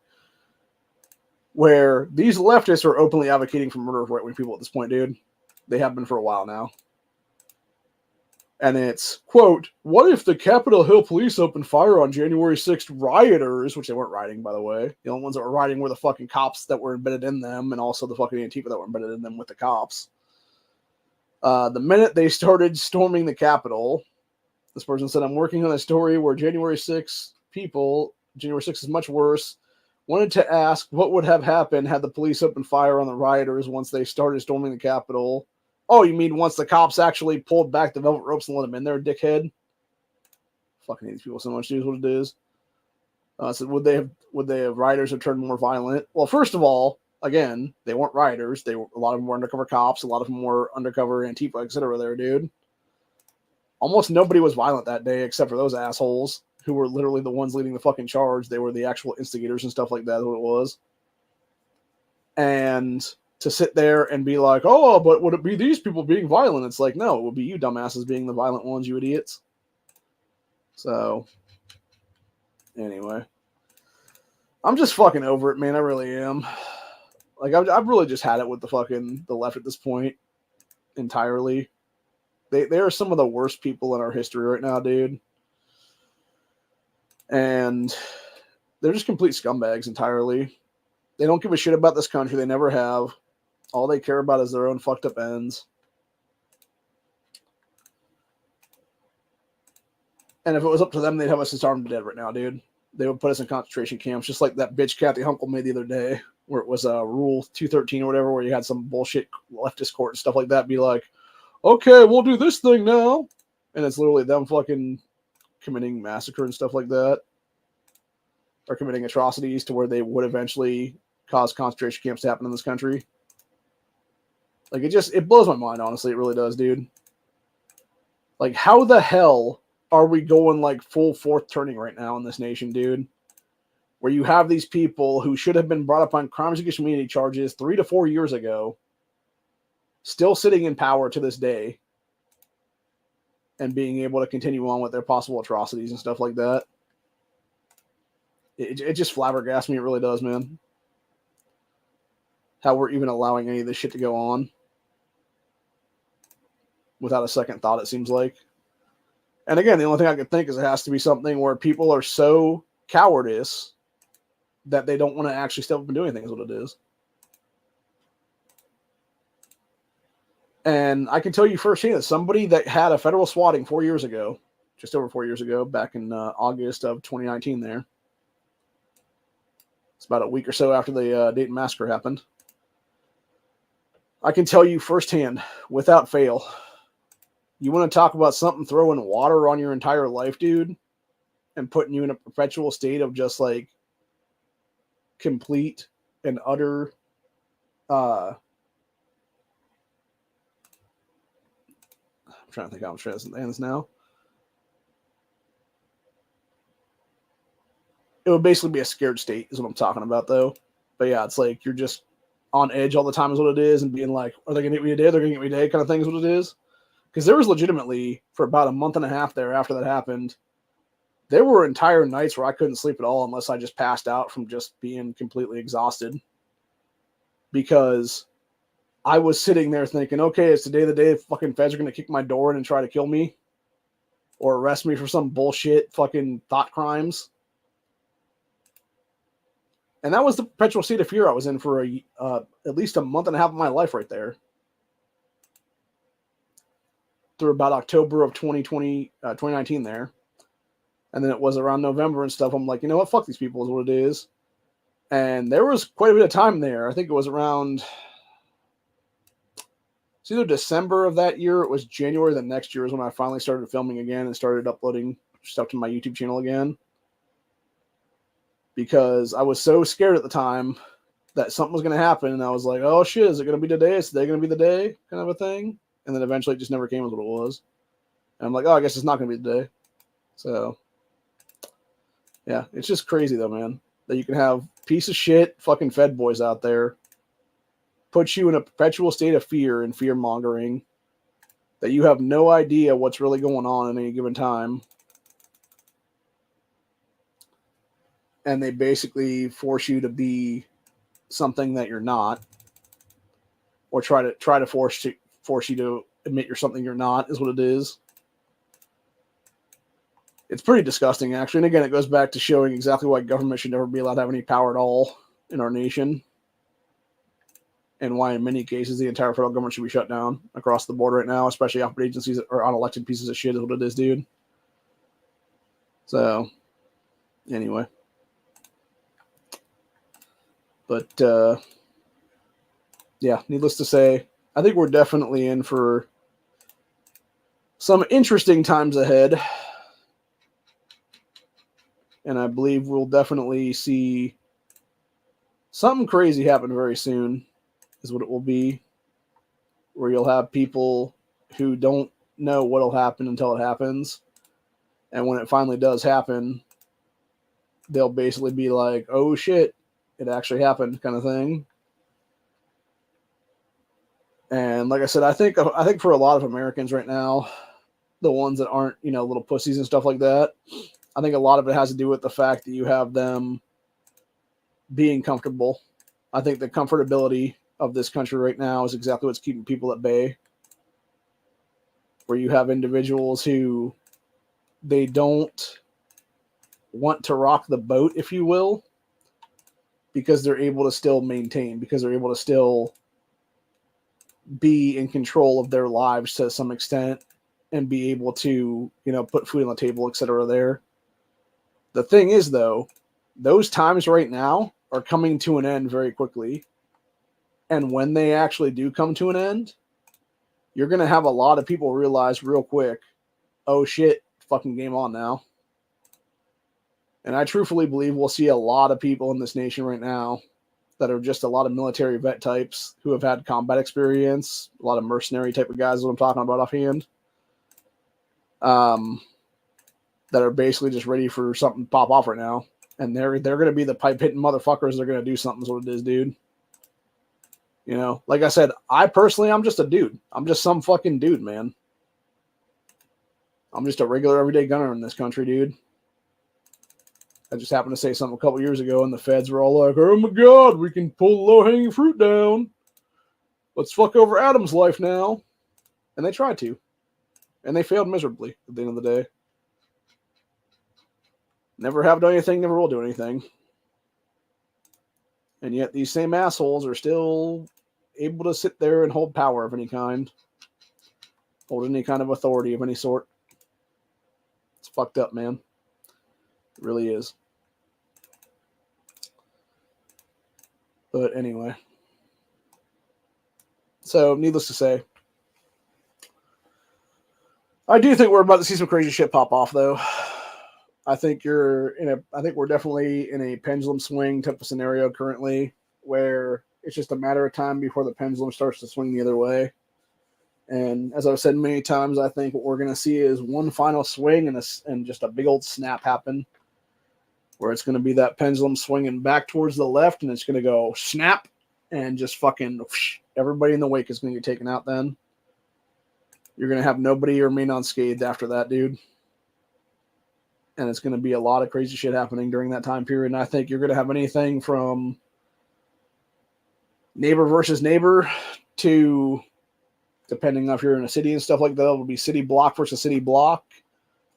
where these leftists are openly advocating for murder of right-wing people at this point, dude. They have been for a while now. And it's, quote, what if the Capitol Hill police opened fire on January 6th rioters, which they weren't rioting, by the way. The only ones that were rioting were the fucking cops that were embedded in them, and also the fucking Antifa that were embedded in them with the cops. The minute they started storming the Capitol, this person said, I'm working on a story where January 6th people, January 6th is much worse, wanted to ask what would have happened had the police opened fire on the rioters once they started storming the Capitol. Oh, you mean once the cops actually pulled back the velvet ropes and let them in there, dickhead? Fucking hate these people so much, dude, is what it is. So would they have rioters have turned more violent? Well, first of all, again, they weren't rioters. A lot of them were undercover cops. A lot of them were undercover Antifa, etc. There, dude. Almost nobody was violent that day except for those assholes who were literally the ones leading the fucking charge. They were the actual instigators and stuff like that. That's what it was. And to sit there and be like, oh, but would it be these people being violent? It's like, no, it would be you dumbasses being the violent ones, you idiots. So, anyway. I'm just fucking over it, man. I really am. Like, I've really just had it with the left at this point entirely. They are some of the worst people in our history right now, dude. And they're just complete scumbags entirely. They don't give a shit about this country. They never have. All they care about is their own fucked up ends. And if it was up to them, they'd have us disarmed to dead right now, dude. They would put us in concentration camps, just like that bitch Kathy Hunkle made the other day, where it was Rule 213 or whatever, where you had some bullshit leftist court and stuff like that be like, okay, we'll do this thing now. And it's literally them fucking committing massacre and stuff like that. Or committing atrocities to where they would eventually cause concentration camps to happen in this country. Like, it blows my mind, honestly. It really does, dude. Like, how the hell are we going, like, full fourth turning right now in this nation, dude? Where you have these people who should have been brought up on crimes against humanity charges 3 to 4 years ago, still sitting in power to this day, and being able to continue on with their possible atrocities and stuff like that. It just flabbergasts me. It really does, man. How we're even allowing any of this shit to go on without a second thought, it seems like. And again, the only thing I can think is it has to be something where people are so cowardice that they don't want to actually step up and do anything, is what it is. And I can tell you firsthand that somebody that had a federal swatting 4 years ago, just over 4 years ago, back in August of 2019 there. It's about a week or so after the Dayton Massacre happened. I can tell you firsthand, without fail, you want to talk about something throwing water on your entire life, dude, and putting you in a perpetual state of just like complete and utter I'm trying to think how I'm trying to say this now. It would basically be a scared state is what I'm talking about, though. But yeah, it's like you're just on edge all the time is what it is, and being like, are they going to get me today? They're going to get me today kind of thing is what it is. Because there was legitimately, for about a month and a half there after that happened, there were entire nights where I couldn't sleep at all unless I just passed out from just being completely exhausted. Because I was sitting there thinking, okay, it's today the day fucking feds are going to kick my door in and try to kill me or arrest me for some bullshit fucking thought crimes. And that was the perpetual state of fear I was in for at least a month and a half of my life right there. Through about October of 2019 there. And then it was around November and stuff. I'm like, you know what? Fuck these people is what it is. And there was quite a bit of time there. I think it was around... It's either December of that year or it was January the next year is when I finally started filming again and started uploading stuff to my YouTube channel again. Because I was so scared at the time that something was going to happen. And I was like, oh shit, is it going to be today? Is today going to be the day? Kind of a thing. And then eventually it just never came as what it was. And I'm like, oh, I guess it's not going to be today. So, yeah, it's just crazy though, man. That you can have piece of shit fucking Fed boys out there put you in a perpetual state of fear and fear mongering that you have no idea what's really going on at any given time. And they basically force you to be something that you're not, or try to force you to admit you're something you're not is what it is. It's pretty disgusting, actually. And again, it goes back to showing exactly why government should never be allowed to have any power at all in our nation. And why, in many cases, the entire federal government should be shut down across the board right now, especially operating agencies that are unelected pieces of shit is what it is, dude. So, anyway. But, yeah, needless to say, I think we're definitely in for some interesting times ahead. And I believe we'll definitely see something crazy happen very soon is what it will be, where you'll have people who don't know what'll happen until it happens. And when it finally does happen, they'll basically be like, oh shit, it actually happened kind of thing. And like I said, I think for a lot of Americans right now, the ones that aren't, little pussies and stuff like that, I think a lot of it has to do with the fact that you have them being comfortable. I think the comfortability of this country right now is exactly what's keeping people at bay. Where you have individuals who they don't want to rock the boat, if you will, because they're able to still maintain, because they're able to still be in control of their lives to some extent and be able to, put food on the table, etc. there. The thing is, though, those times right now are coming to an end very quickly. And when they actually do come to an end, you're going to have a lot of people realize real quick, oh shit, fucking game on now. And I truthfully believe we'll see a lot of people in this nation right now that are just a lot of military vet types who have had combat experience, a lot of mercenary type of guys that I'm talking about offhand, that are basically just ready for something to pop off right now. And they're going to be the pipe hitting motherfuckers. They're going to do something is what it is, dude. Like I said, I'm just a dude. I'm just some fucking dude, man. I'm just a regular everyday gunner in this country, dude. I just happened to say something a couple years ago, and the feds were all like, oh my God, we can pull low-hanging fruit down. Let's fuck over Adam's life now. And they tried to. And they failed miserably at the end of the day. Never have done anything, never will do anything. And yet these same assholes are still able to sit there and hold power of any kind. Hold any kind of authority of any sort. It's fucked up, man. It really is. But anyway. So, needless to say, I do think we're about to see some crazy shit pop off, though. I think we're definitely in a pendulum swing type of scenario currently, where it's just a matter of time before the pendulum starts to swing the other way. And as I've said many times, I think what we're going to see is one final swing and just a big old snap happen, where it's going to be that pendulum swinging back towards the left, and it's going to go snap, and just fucking everybody in the wake is going to get taken out then. You're going to have nobody remain unscathed after that, dude. And it's going to be a lot of crazy shit happening during that time period. And I think you're going to have anything from neighbor versus neighbor to, depending on if you're in a city and stuff like that, it'll be city block versus city block.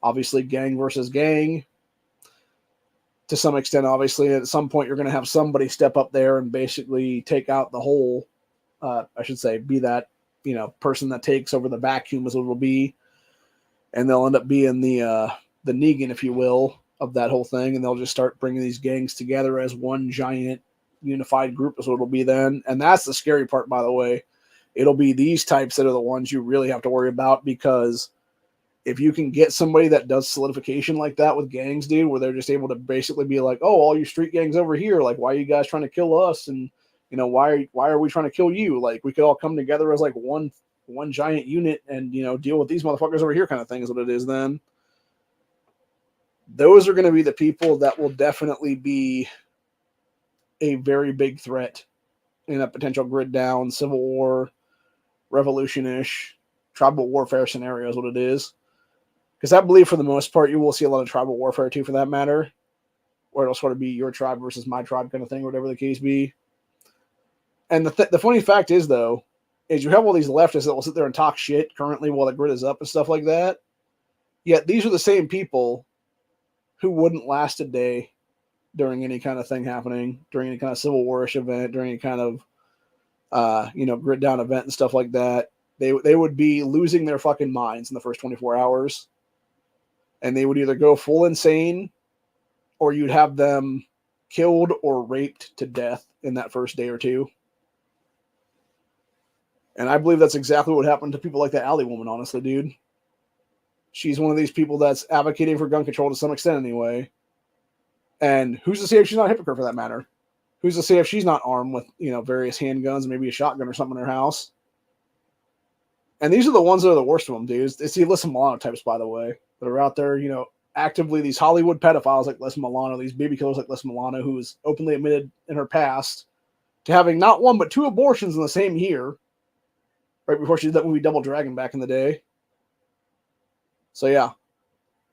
Obviously, gang versus gang. To some extent, obviously, at some point, you're going to have somebody step up there and basically take out the whole, be that, person that takes over the vacuum is what it'll be. And they'll end up being the Negan, if you will, of that whole thing. And they'll just start bringing these gangs together as one giant unified group is what it'll be then. And that's the scary part, by the way. It'll be these types that are the ones you really have to worry about, because if you can get somebody that does solidification like that with gangs, dude, where they're just able to basically be like, oh, all you street gangs over here, like, why are you guys trying to kill us? And, why are we trying to kill you? Like, we could all come together as like one giant unit and, deal with these motherfuckers over here kind of thing is what it is then. Those are going to be the people that will definitely be a very big threat in a potential grid down, civil war, revolution-ish, tribal warfare scenario is what it is. Because I believe for the most part, you will see a lot of tribal warfare too, for that matter, where it'll sort of be your tribe versus my tribe kind of thing, whatever the case be. And the funny fact is, though, is you have all these leftists that will sit there and talk shit currently while the grid is up and stuff like that. Yet these are the same people who wouldn't last a day during any kind of thing happening, during any kind of civil war-ish event, during any kind of, grid down event and stuff like that. They would be losing their fucking minds in the first 24 hours. And they would either go full insane, or you'd have them killed or raped to death in that first day or two. And I believe that's exactly what happened to people like that Alley woman, honestly, dude. She's one of these people that's advocating for gun control to some extent anyway. And who's to say she's not a hypocrite for that matter? Who's to say if she's not armed with, various handguns and maybe a shotgun or something in her house? And these are the ones that are the worst of them, dude. It's the Alyssa Milano types, by the way, that are out there, actively, these Hollywood pedophiles like Alyssa Milano, these baby killers like Alyssa Milano, who was openly admitted in her past to having not one but 2 abortions in the same year, right before she did that movie Double Dragon back in the day. So yeah,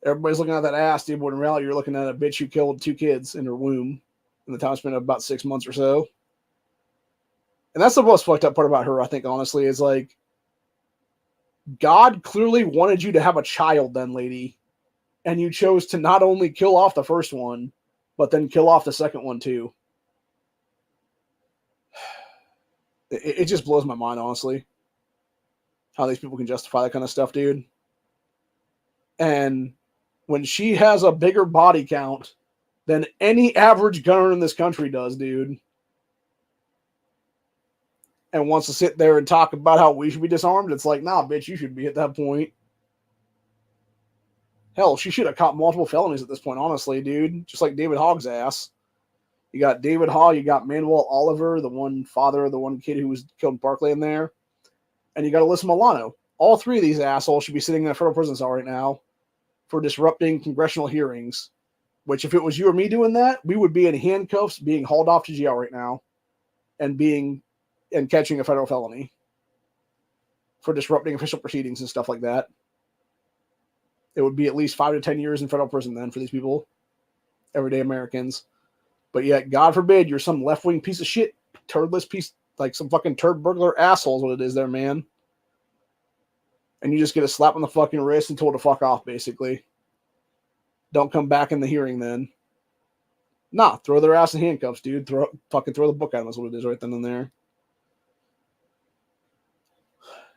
everybody's looking at that ass, dude, but in reality, you're looking at a bitch who killed 2 kids in her womb in the time span of about 6 months or so. And that's the most fucked up part about her, I think, honestly, is like, God clearly wanted you to have a child then, lady, and you chose to not only kill off the first one, but then kill off the second one too. It just blows my mind, honestly, how these people can justify that kind of stuff, dude. And when she has a bigger body count than any average gunner in this country does, dude, and wants to sit there and talk about how we should be disarmed, it's like, nah, bitch, you should be at that point. Hell, she should have caught multiple felonies at this point, honestly, dude. Just like David Hogg's ass. You got David Hogg, you got Manuel Oliver, the one father of the one kid who was killed in Parkland there, and you got Alyssa Milano. All 3 of these assholes should be sitting in a federal prison cell right now for disrupting congressional hearings, which if it was you or me doing that, we would be in handcuffs, being hauled off to jail right now, and catching a federal felony for disrupting official proceedings and stuff like that. It would be at least 5 to 10 years in federal prison then for these people, everyday Americans. But yet, God forbid, you're some left-wing piece of shit, turdless piece, like some fucking turd burglar asshole is what it is there, man. And you just get a slap on the fucking wrist and told to fuck off, basically. Don't come back in the hearing then. Nah, throw their ass in handcuffs, dude. Throw the book at them is what it is right then and there.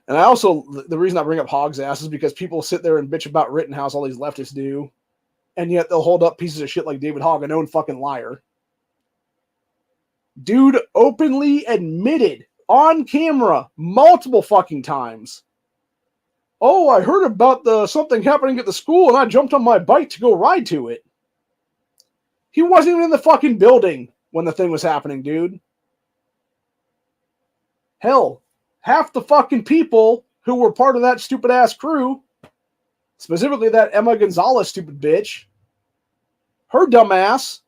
And I also, the reason I bring up Hogg's ass is because people sit there and bitch about Rittenhouse, all these leftists do, and yet they'll hold up pieces of shit like David Hogg, a known fucking liar. Dude openly admitted on camera multiple fucking times. Oh, I heard about something happening at the school and I jumped on my bike to go ride to it. He wasn't even in the fucking building when the thing was happening, dude. Hell, half the fucking people who were part of that stupid ass crew, specifically that Emma Gonzalez stupid bitch, her dumb ass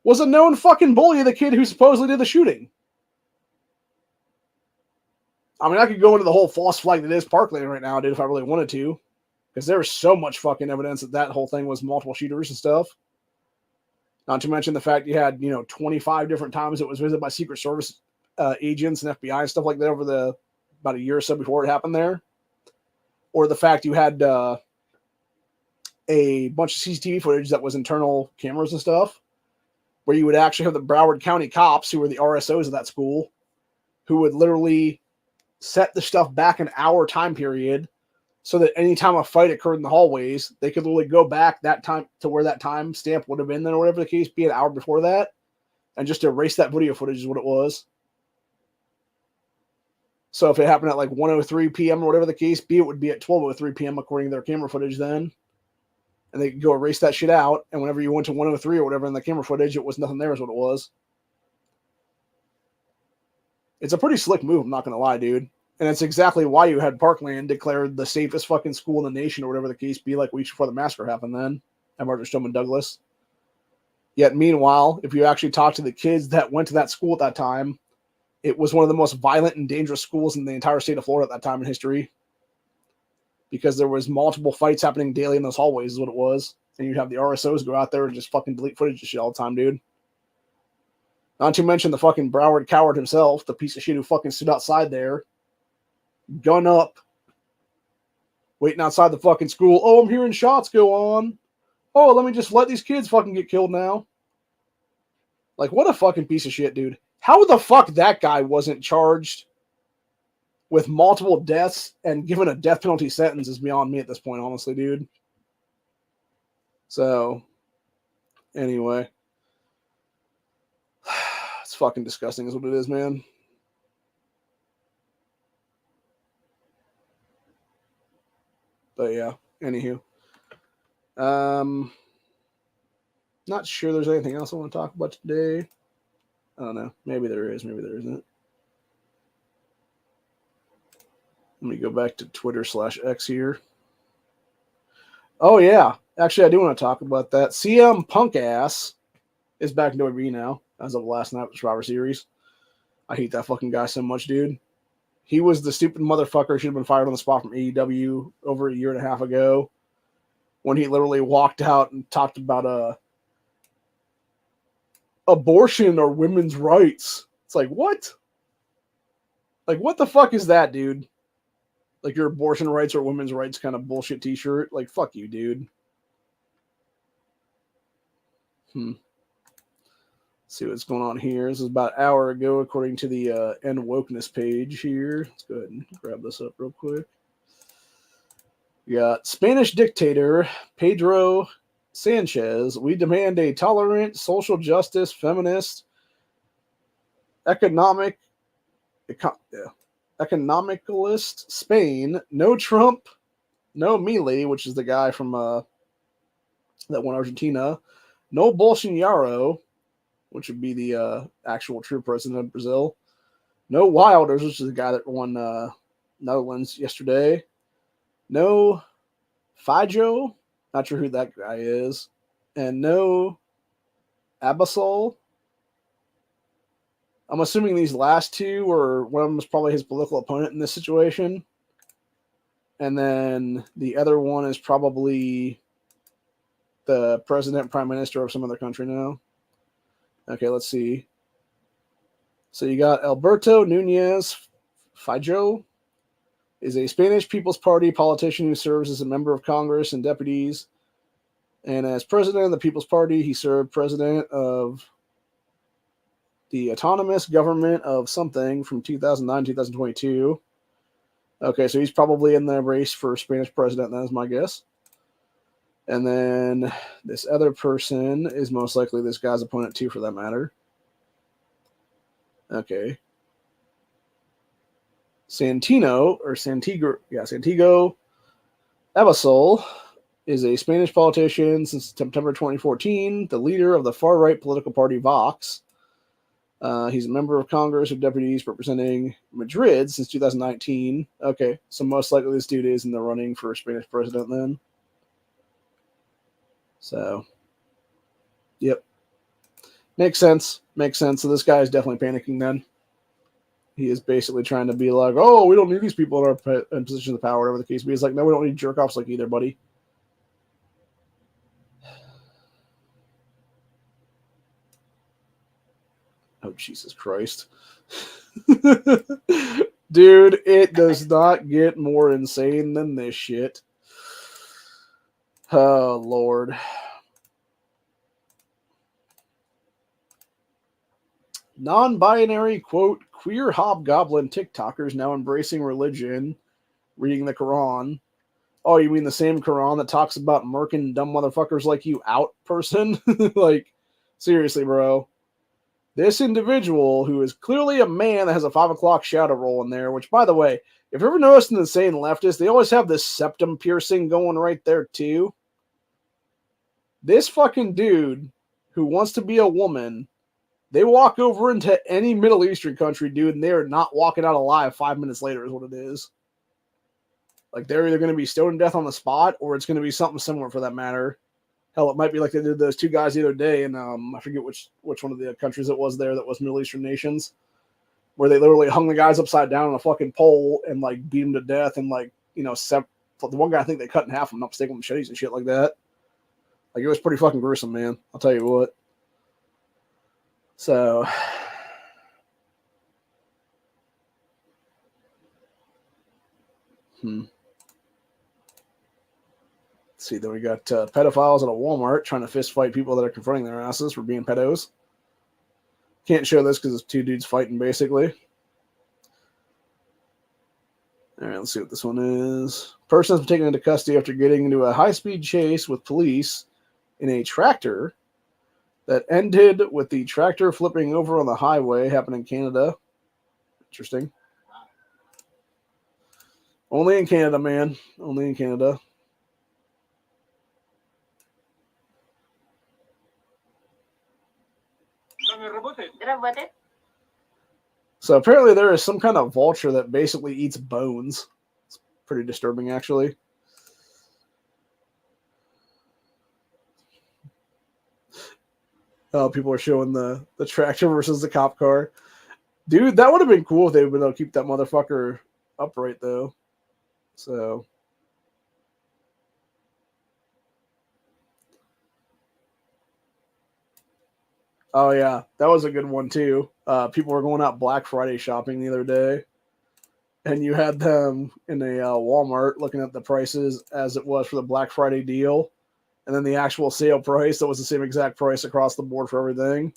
was a known fucking bully of the kid who supposedly did the shooting. I mean, I could go into the whole false flag that is Parkland right now, dude, if I really wanted to. Because there's so much fucking evidence that whole thing was multiple shooters and stuff. Not to mention the fact you had, 25 different times it was visited by Secret Service agents and FBI and stuff like that over about a year or so before it happened there. Or the fact you had a bunch of CCTV footage that was internal cameras and stuff, where you would actually have the Broward County cops, who were the RSOs of that school, who would literally set the stuff back an hour time period so that anytime a fight occurred in the hallways, they could literally go back that time to where that time stamp would have been then, or whatever the case be, an hour before that, and just erase that video footage is what it was. So if it happened at like 1:03 p.m. or whatever the case be, it would be at 12:03 p.m. according to their camera footage then. And they could go erase that shit out, and whenever you went to 1:03 or whatever in the camera footage, it was nothing there is what it was. It's a pretty slick move, I'm not going to lie, dude. And it's exactly why you had Parkland declared the safest fucking school in the nation or whatever the case be, like weeks before the massacre happened then, at Marjory Stoneman Douglas. Yet meanwhile, if you actually talk to the kids that went to that school at that time, it was one of the most violent and dangerous schools in the entire state of Florida at that time in history. Because there was multiple fights happening daily in those hallways is what it was. And you'd have the RSOs go out there and just fucking delete footage and shit all the time, dude. Not to mention the fucking Broward coward himself, the piece of shit who fucking stood outside there, gun up, waiting outside the fucking school. Oh, I'm hearing shots go on. Oh, let me just let these kids fucking get killed now. Like, what a fucking piece of shit, dude. How the fuck that guy wasn't charged with multiple deaths and given a death penalty sentence is beyond me at this point, honestly, dude. So, anyway. It's fucking disgusting is what it is, man. But yeah, anywho. Not sure there's anything else I want to talk about today. I don't know. Maybe there is. Maybe there isn't. Let me go back to Twitter/X here. Oh, yeah. Actually, I do want to talk about that. CM Punk ass is back in WWE now as of last night with the Survivor Series. I hate that fucking guy so much, dude. He was the stupid motherfucker who should have been fired on the spot from AEW over a year and a half ago when he literally walked out and talked about abortion or women's rights. It's like, what? Like, what the fuck is that, dude? Like, your abortion rights or women's rights kind of bullshit t-shirt? Like, fuck you, dude. See what's going on here. This is about an hour ago, according to the End Wokeness page here. Let's go ahead and grab this up real quick. We got Spanish dictator Pedro Sanchez. We demand a tolerant, social justice, feminist, economicalist Spain. No Trump, no Milei, which is the guy from that won Argentina. No Bolsonaro, which would be the actual true president of Brazil. No Wilders, which is the guy that won Netherlands yesterday. No Fijo, not sure who that guy is. And no Abasol. I'm assuming these last two, or one of them is probably his political opponent in this situation. And then the other one is probably the president, prime minister of some other country now. Okay, let's see. So you got Alberto Núñez Fijo, is a Spanish People's Party politician who serves as a member of Congress and deputies. And as president of the People's Party, he served president of the autonomous government of something from 2009 to 2022. Okay, so he's probably in the race for Spanish president, that is my guess. And then this other person is most likely this guy's opponent too, for that matter. Okay. Santiago Abasol is a Spanish politician since September 2014, the leader of the far-right political party Vox. He's a member of Congress of Deputies representing Madrid since 2019. Okay, so most likely this dude is in the running for Spanish president then. So, yep. Makes sense. So this guy is definitely panicking then. He is basically trying to be like, oh, we don't need these people in positions of power, whatever the case be. He's like, no, we don't need jerk-offs like either, buddy. Oh, Jesus Christ. Dude, it does not get more insane than this shit. Oh, Lord. Non-binary, quote, queer hobgoblin TikTokers now embracing religion, reading the Quran. Oh, you mean the same Quran that talks about murking dumb motherfuckers like you out, person? Like, seriously, bro. This individual, who is clearly a man that has a 5 o'clock shadow roll in there, which, by the way, if you ever noticed in the Insane Leftist, they always have this septum piercing going right there, too. This fucking dude who wants to be a woman, they walk over into any Middle Eastern country, dude, and they are not walking out alive 5 minutes later is what it is. Like, they're either going to be stoned to death on the spot, or it's going to be something similar for that matter. Hell, it might be like they did those two guys the other day, and I forget which one of the countries it was there that was Middle Eastern nations, where they literally hung the guys upside down on a fucking pole and, like, beat them to death, and, like, you know, the one guy I think they cut in half, if I'm not mistaken, with machetes and shit like that. Like, it was pretty fucking gruesome, man. I'll tell you what. So, see, then we got pedophiles at a Walmart trying to fist fight people that are confronting their asses for being pedos. Can't show this because it's two dudes fighting, basically. All right, let's see what this one is. Person has been taken into custody after getting into a high-speed chase with police in a tractor that ended with the tractor flipping over on the highway, happened in Canada. Interesting. Only in Canada, man. Only in Canada. with it. So apparently there is some kind of vulture that basically eats bones. It's pretty disturbing, actually. People are showing the tractor versus the cop car. Dude, that would have been cool if they would have keep that motherfucker upright, though. So... Oh, yeah. That was a good one, too. People were going out Black Friday shopping the other day. And you had them in a Walmart looking at the prices as it was for the Black Friday deal. And then the actual sale price, that was the same exact price across the board for everything.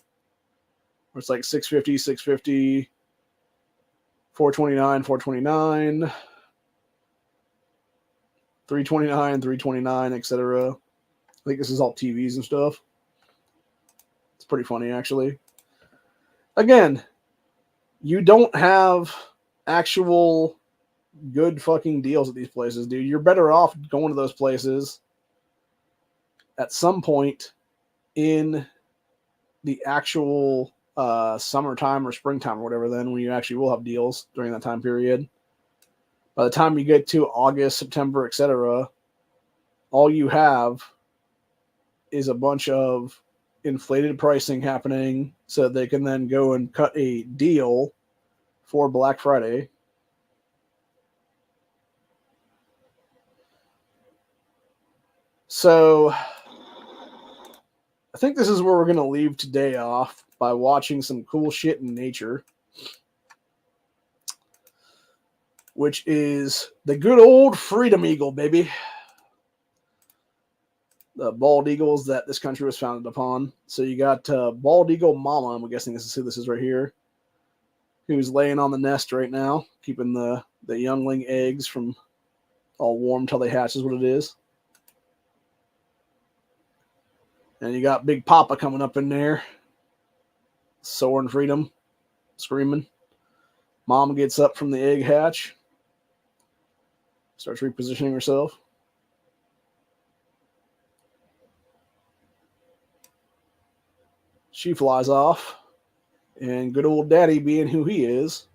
Where it's like $6.50, $6.50, $4.29, $4.29, $3.29, $3.29, etc. I think this is all TVs and stuff. It's pretty funny, actually. Again, you don't have actual good fucking deals at these places, dude. You're better off going to those places at some point in the actual summertime or springtime or whatever, then when you actually will have deals during that time period. By the time you get to August, September, etc., all you have is a bunch of inflated pricing happening so that they can then go and cut a deal for Black Friday. So I think this is where we're going to leave today off by watching some cool shit in nature, which is the good old freedom eagle, baby. The bald eagles that this country was founded upon. So you got bald eagle mama, I'm guessing this is who this is right here, who's laying on the nest right now, keeping the youngling eggs from all warm till they hatch is what it is. And you got Big Papa coming up in there, soaring freedom, screaming. Mom gets up from the egg hatch, starts repositioning herself. She flies off, and good old daddy, being who he is,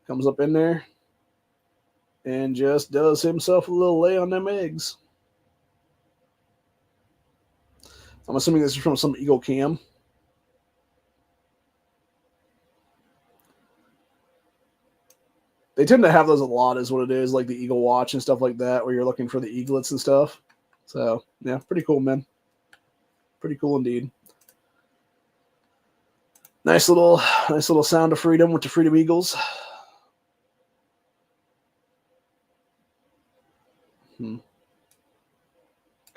comes up in there and just does himself a little lay on them eggs. I'm assuming this is from some Eagle Cam. They tend to have those a lot, is what it is, like the Eagle Watch and stuff like that, where you're looking for the eaglets and stuff. So, yeah, pretty cool, man. Pretty cool indeed. Nice little sound of freedom with the Freedom Eagles. They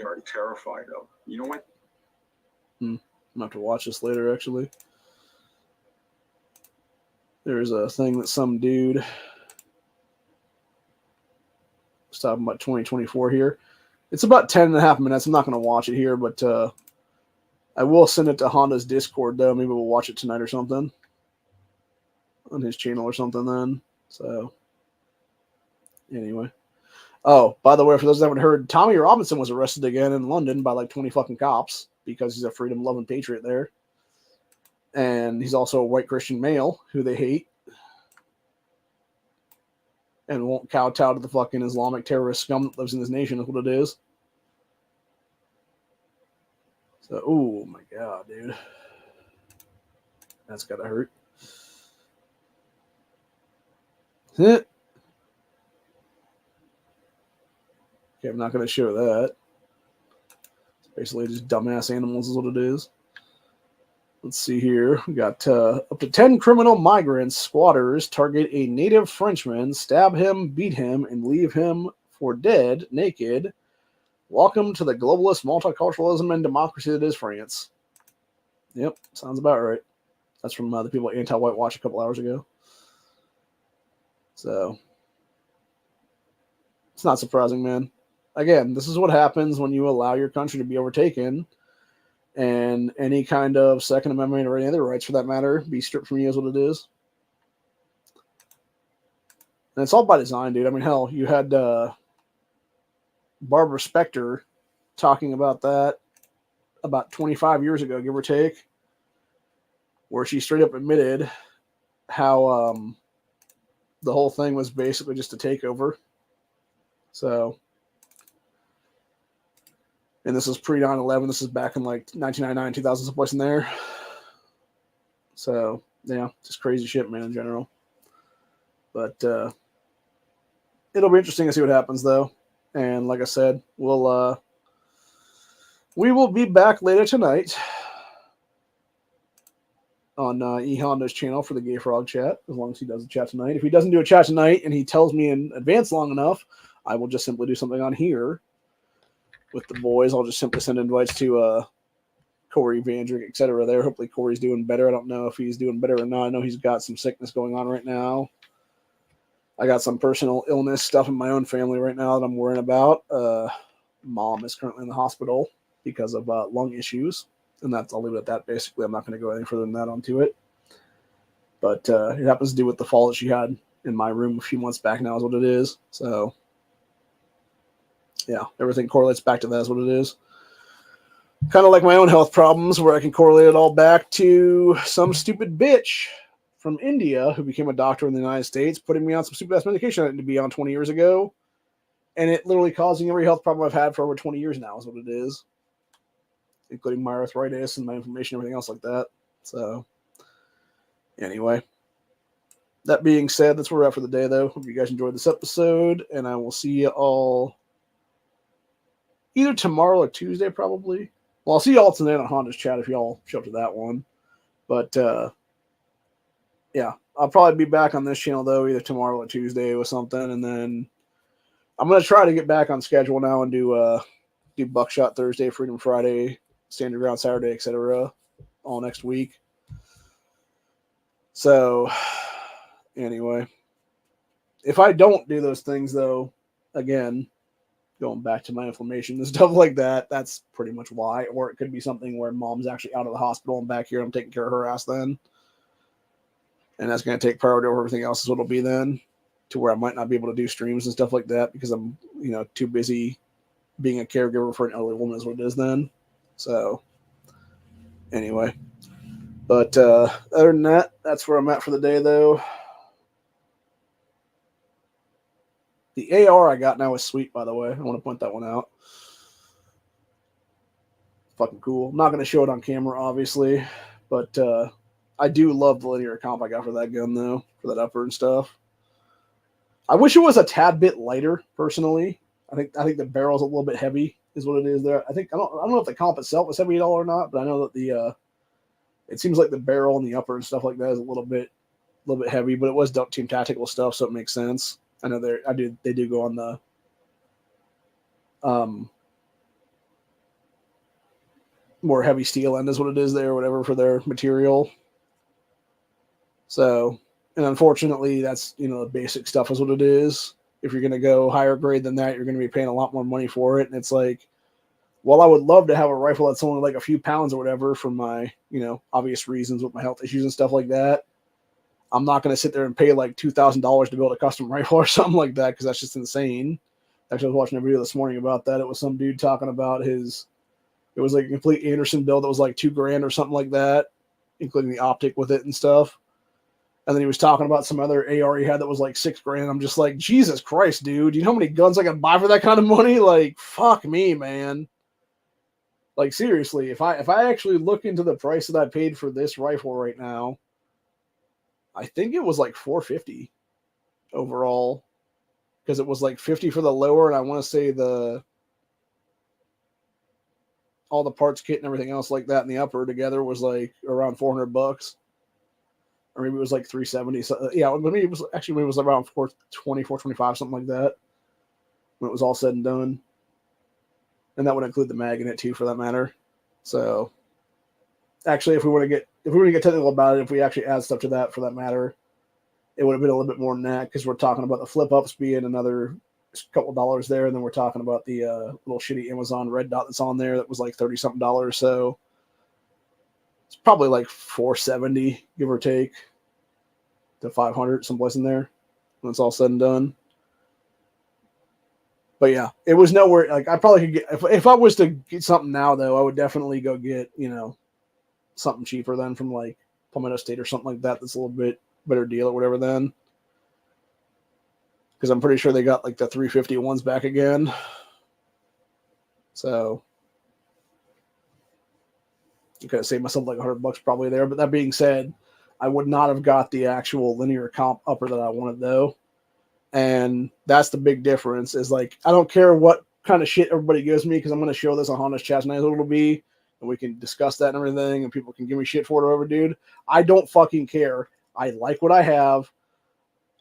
are terrified of. You know what? I'm gonna have to watch this later, actually. There's a thing that some dude was talking about 2024 here. It's about 10.5 minutes. I'm not going to watch it here, but I will send it to Honda's Discord, though. Maybe we'll watch it tonight or something on his channel or something then. So, anyway. Oh, by the way, for those that haven't heard, Tommy Robinson was arrested again in London by like 20 fucking cops because he's a freedom-loving patriot there. And he's also a white Christian male who they hate and won't kowtow to the fucking Islamic terrorist scum that lives in this nation, is what it is. So, oh my god, dude. That's gotta hurt. Okay, I'm not gonna show that. It's basically just dumbass animals is what it is. Let's see here. We got up to 10 criminal migrants, squatters, target a native Frenchman, stab him, beat him, and leave him for dead, naked. Welcome to the globalist multiculturalism and democracy that is France. Yep, sounds about right. That's from the people at Anti-Whitewash a couple hours ago. So, it's not surprising, man. Again, this is what happens when you allow your country to be overtaken and any kind of Second Amendment or any other rights for that matter be stripped from you is what it is. And it's all by design, dude. I mean, hell, you had Barbara Specter talking about that about 25 years ago, give or take, where she straight up admitted how the whole thing was basically just a takeover. So, and this was pre 9/11. This is back in like 1999, 2000, someplace in there. So, yeah, just crazy shit, man, in general. But it'll be interesting to see what happens, though. And like I said, we will be back later tonight on E Honda's channel for the Gay Frog chat, as long as he does a chat tonight. If he doesn't do a chat tonight and he tells me in advance long enough, I will just simply do something on here with the boys. I'll just simply send invites to Corey, Vandrick, etc. there. Hopefully Corey's doing better. I don't know if he's doing better or not. I know he's got some sickness going on right now. I got some personal illness stuff in my own family right now that I'm worrying about. Mom is currently in the hospital because of lung issues. And I'll leave it at that. Basically, I'm not going to go any further than that onto it. But it happens to do with the fall that she had in my room a few months back now is what it is. So, yeah, everything correlates back to that is what it is. Kind of like my own health problems where I can correlate it all back to some stupid bitch from India who became a doctor in the United States, putting me on some stupid-ass medication I didn't be on 20 years ago. And it literally causing every health problem I've had for over 20 years now is what it is. Including my arthritis and my inflammation, everything else like that. So, anyway. That being said, that's where we're at for the day, though. Hope you guys enjoyed this episode, and I will see you all either tomorrow or Tuesday, probably. Well, I'll see you all tonight on Honda's chat if y'all show up to that one. But, yeah, I'll probably be back on this channel, though, either tomorrow or Tuesday or something, and then I'm going to try to get back on schedule now and do Buckshot Thursday, Freedom Friday, Standard Ground Saturday, etc. all next week. So, anyway, if I don't do those things, though, again, going back to my inflammation and stuff like that, that's pretty much why. Or it could be something where mom's actually out of the hospital and back here, I'm taking care of her ass then. And that's going to take priority over everything else is what it'll be then, to where I might not be able to do streams and stuff like that because I'm, too busy being a caregiver for an elderly woman is what it is then. So, anyway. But other than that, that's where I'm at for the day, though. The AR I got now is sweet, by the way. I want to point that one out. Fucking cool. I'm not going to show it on camera, obviously. But I do love the linear comp I got for that gun, though. For that upper and stuff. I wish it was a tad bit lighter, personally. I think the barrel's a little bit heavy, is what it is there. I don't know if the comp itself was heavy at all or not, but I know that it seems like the barrel and the upper and stuff like that is a little bit heavy, but it was Duck Team Tactical stuff, so it makes sense. I know they do go on the more heavy steel end is what it is there, or whatever, for their material. So, and unfortunately, that's, the basic stuff is what it is. If you're going to go higher grade than that, you're going to be paying a lot more money for it. And it's like, well, I would love to have a rifle that's only like a few pounds or whatever for my, obvious reasons with my health issues and stuff like that. I'm not going to sit there and pay like $2,000 to build a custom rifle or something like that, because that's just insane. Actually, I was watching a video this morning about that. It was some dude talking about it was like a complete Anderson build that was like $2,000 or something like that, including the optic with it and stuff. And then he was talking about some other AR he had that was like $6,000. I'm just like, Jesus Christ, dude. Do you know how many guns I can buy for that kind of money? Like, fuck me, man. Like, seriously, if I actually look into the price that I paid for this rifle right now, I think it was like $450 overall, because it was like $50 for the lower, and I want to say all the parts kit and everything else like that in the upper together was like around $400, or maybe it was like $370. So, yeah, maybe it was around $420, $425, something like that, when it was all said and done. And that would include the mag in it too, for that matter. So, actually, if we want to get technical about it, if we actually add stuff to that, for that matter, it would have been a little bit more than that, because we're talking about the flip ups being another couple dollars there, and then we're talking about the little shitty Amazon red dot that's on there that was like $30 something. So it's probably like $470, give or take, to $500, someplace in there, when it's all said and done. But yeah, it was nowhere. Like, I probably could get, if I was to get something now, though, I would definitely go get, something cheaper than from like Palmetto State or something like that. That's a little bit better deal or whatever then. Because I'm pretty sure they got like the 350 ones back again. So I could have saved myself like $100 probably there. But that being said, I would not have got the actual linear comp upper that I wanted though. And that's the big difference is like, I don't care what kind of shit everybody gives me because I'm going to show this on Honda's Chat tonight a little bit and we can discuss that and everything and people can give me shit for it or whatever, dude. I don't fucking care. I like what I have.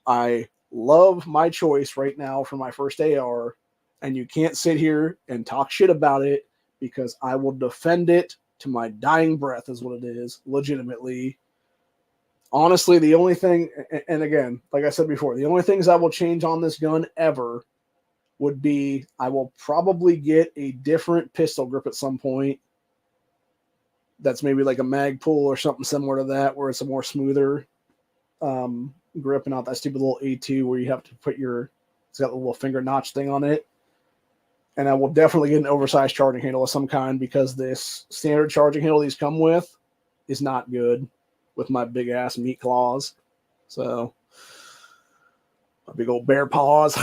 I love my choice right now for my first AR, and you can't sit here and talk shit about it because I will defend it to my dying breath is what it is, legitimately. Honestly, the only thing, and again, like I said before, the only things I will change on this gun ever would be I will probably get a different pistol grip at some point that's maybe like a mag pull or something similar to that where it's a more smoother grip and not that stupid little A2 where you have to put it's got a little finger notch thing on it. And I will definitely get an oversized charging handle of some kind because this standard charging handle these come with is not good with my big ass meat claws. So, my big old bear paws.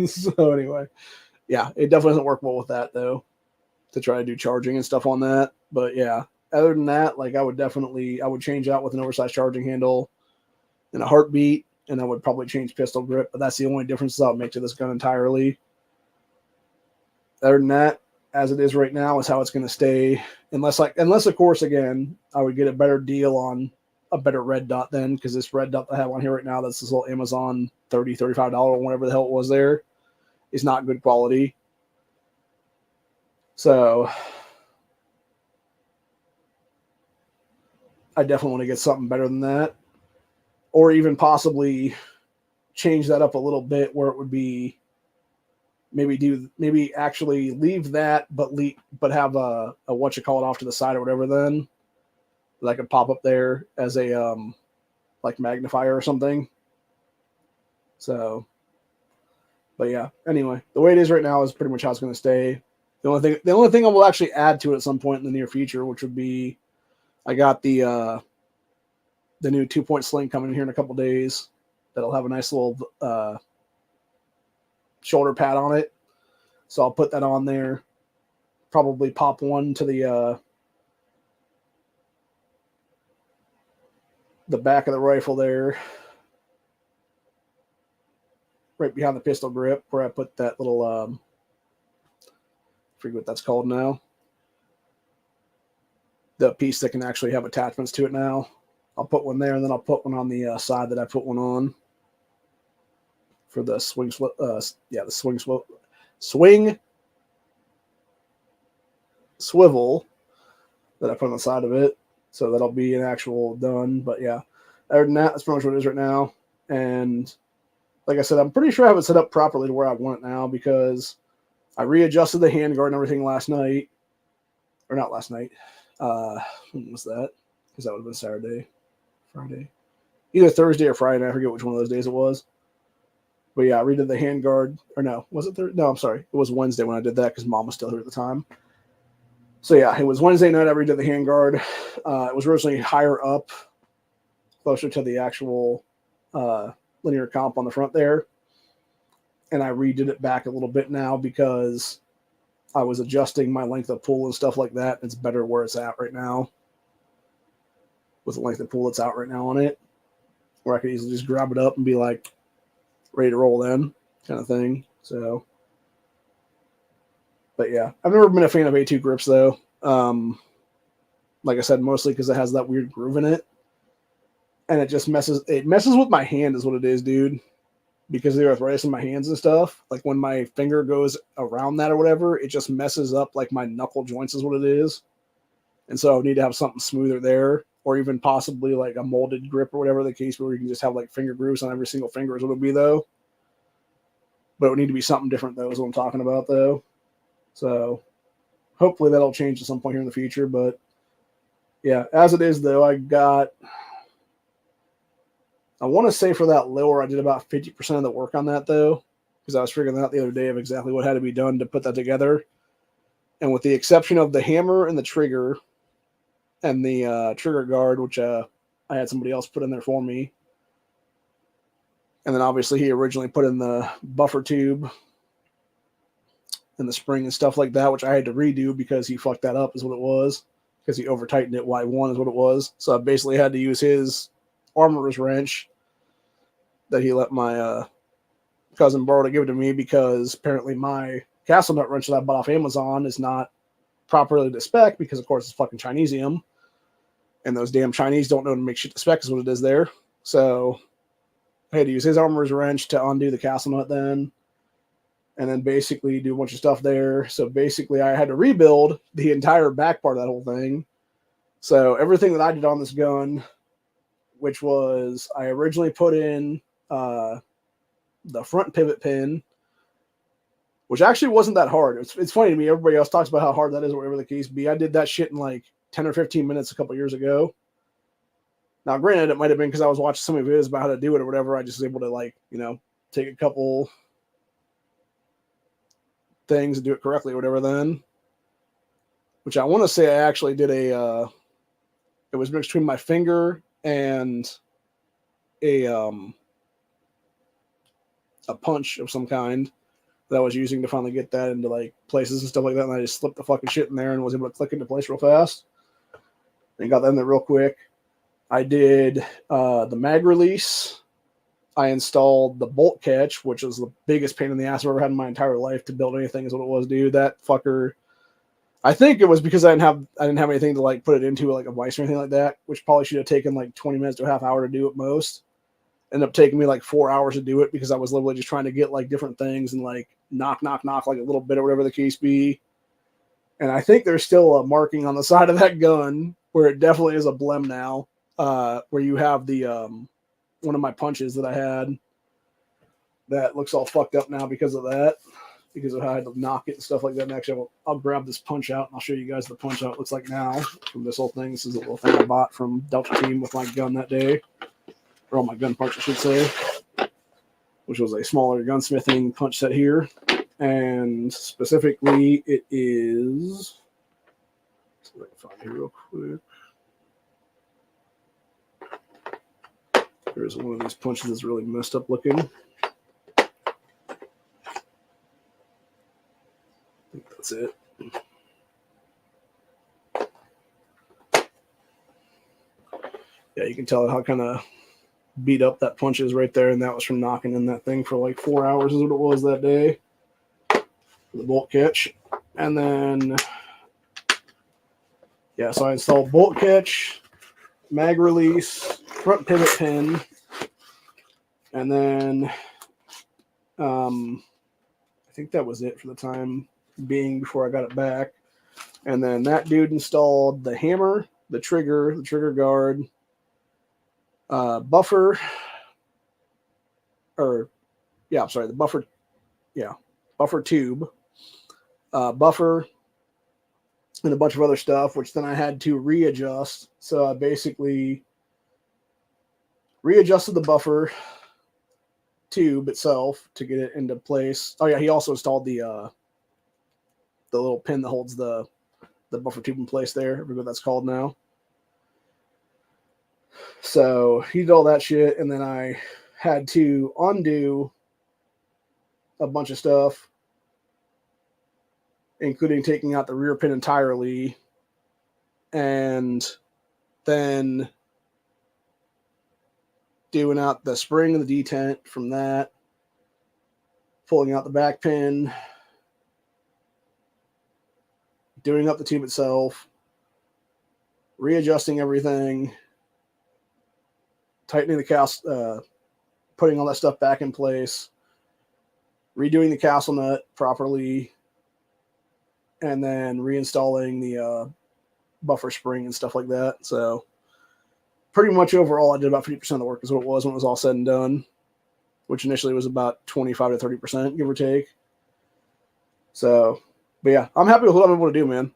So anyway, yeah, it definitely doesn't work well with that though, to try to do charging and stuff on that. But yeah, other than that, like I would change out with an oversized charging handle in a heartbeat, and I would probably change pistol grip, but that's the only difference I'll make to this gun entirely. Other than that, as it is right now, is how it's going to stay. Unless of course, again, I would get a better deal on a better red dot then, because this red dot I have on here right now, that's this little Amazon $30, $35, whatever the hell it was there, is not good quality. So I definitely want to get something better than that. Or even possibly change that up a little bit where it would be maybe actually leave that, but have a what you call it off to the side or whatever then that could pop up there as a like magnifier or something. So, but yeah, anyway, the way it is right now is pretty much how it's going to stay. The only thing I will actually add to it at some point in the near future, which would be, I got the new 2-point sling coming in here in a couple days. That'll have a nice little shoulder pad on it. So I'll put that on there. Probably pop one to the back of the rifle there. Right behind the pistol grip where I put that little, I forget what that's called now. The piece that can actually have attachments to it now. I'll put one there, and then I'll put one on the side that I put one on for the swing swivel that I put on the side of it. So that'll be an actual done. But yeah, other than that, that's pretty much what it is right now. And like I said, I'm pretty sure I have it set up properly to where I want it now because I readjusted the handguard and everything last night. Or not last night. When was that? Because that would have been Friday. Either Thursday or Friday. I forget which one of those days it was. But yeah, I redid the handguard. Or no, was it Thursday? No, I'm sorry. It was Wednesday when I did that because Mom was still here at the time. So yeah, it was Wednesday night I redid the handguard. It was originally higher up, closer to the actual linear comp on the front there. And I redid it back a little bit now because I was adjusting my length of pull and stuff like that. It's better where it's at right now. With the length of pull that's out right now on it. Where I could easily just grab it up and be like, ready to roll then, kind of thing. So, but yeah, I've never been a fan of A2 grips though. Like I said, mostly because it has that weird groove in it. And it just messes with my hand is what it is, dude. Because of the arthritis in my hands and stuff. Like when my finger goes around that or whatever, it just messes up like my knuckle joints is what it is. And so I need to have something smoother there. Or even possibly like a molded grip or whatever the case where you can just have like finger grooves on every single finger is what it would be though. But it would need to be something different though is what I'm talking about though. So hopefully that'll change at some point here in the future. But yeah, as it is though, I want to say for that lower, I did about 50% of the work on that though. Because I was figuring out the other day of exactly what had to be done to put that together. And with the exception of the hammer and the trigger, and the trigger guard, which I had somebody else put in there for me. And then obviously he originally put in the buffer tube and the spring and stuff like that, which I had to redo because he fucked that up is what it was. Because he over tightened it Y1 is what it was. So I basically had to use his armorer's wrench that he let my cousin borrow to give it to me, because apparently my castle nut wrench that I bought off Amazon is not properly to spec, because of course it's fucking Chinesium. And those damn Chinese don't know to make shit to spec is what it is there. So I had to use his armorer's wrench to undo the castle nut then. And then basically do a bunch of stuff there. So basically I had to rebuild the entire back part of that whole thing. So everything that I did on this gun, which was I originally put in the front pivot pin, which actually wasn't that hard. It's funny to me. Everybody else talks about how hard that is, or whatever the case be. I did that shit in like 10 or 15 minutes a couple years ago. Now, granted, it might have been because I was watching some of his about how to do it or whatever. I just was able to, like, you know, take a couple things and do it correctly or whatever then. Which I want to say I actually did it was mixed between my finger and a punch of some kind that I was using to finally get that into like places and stuff like that. And I just slipped the fucking shit in there and was able to click into place real fast. And got that in there real quick. I did the mag release. I installed the bolt catch, which was the biggest pain in the ass I've ever had in my entire life to build anything is what it was, dude. That fucker. I think it was because I didn't have anything to like put it into, like a vise or anything like that, which probably should have taken like 20 minutes to a half hour to do at most. Ended up taking me like 4 hours to do it because I was literally just trying to get like different things and like knock like a little bit or whatever the case be. And I think there's still a marking on the side of that gun where it definitely is a blem now, where you have the one of my punches that I had that looks all fucked up now because of that, because of how I had to knock it and stuff like that. And actually, I'll grab this punch out and I'll show you guys the punch out looks like now from this whole thing. This is a little thing I bought from Delta Team with my gun that day, or all my gun parts, I should say, which was a smaller gunsmithing punch set here. And specifically, it is. Let's see if I can find it here real quick. There's one of these punches that's really messed up looking. I think that's it. Yeah, you can tell how kind of beat up that punch is right there, and that was from knocking in that thing for like 4 hours is what it was that day. The bolt catch. And then, yeah, so I installed bolt catch, mag release, front pivot pin, and then I think that was it for the time being before I got it back. And then that dude installed the hammer, the trigger guard, buffer, the buffer tube, buffer, and a bunch of other stuff, which then I had to readjust. So I basically readjusted the buffer tube itself to get it into place. Oh yeah, he also installed the little pin that holds the buffer tube in place there. I forget what that's called now. So he did all that shit, and then I had to undo a bunch of stuff, including taking out the rear pin entirely, and then doing out the spring and the detent from that, pulling out the back pin, doing up the tube itself, readjusting everything, tightening the castle, putting all that stuff back in place, redoing the castle nut properly, and then reinstalling the buffer spring and stuff like that. So pretty much overall, I did about 50% of the work is what it was when it was all said and done, which initially was about 25 to 30%, give or take. So, but yeah, I'm happy with what I'm able to do, man.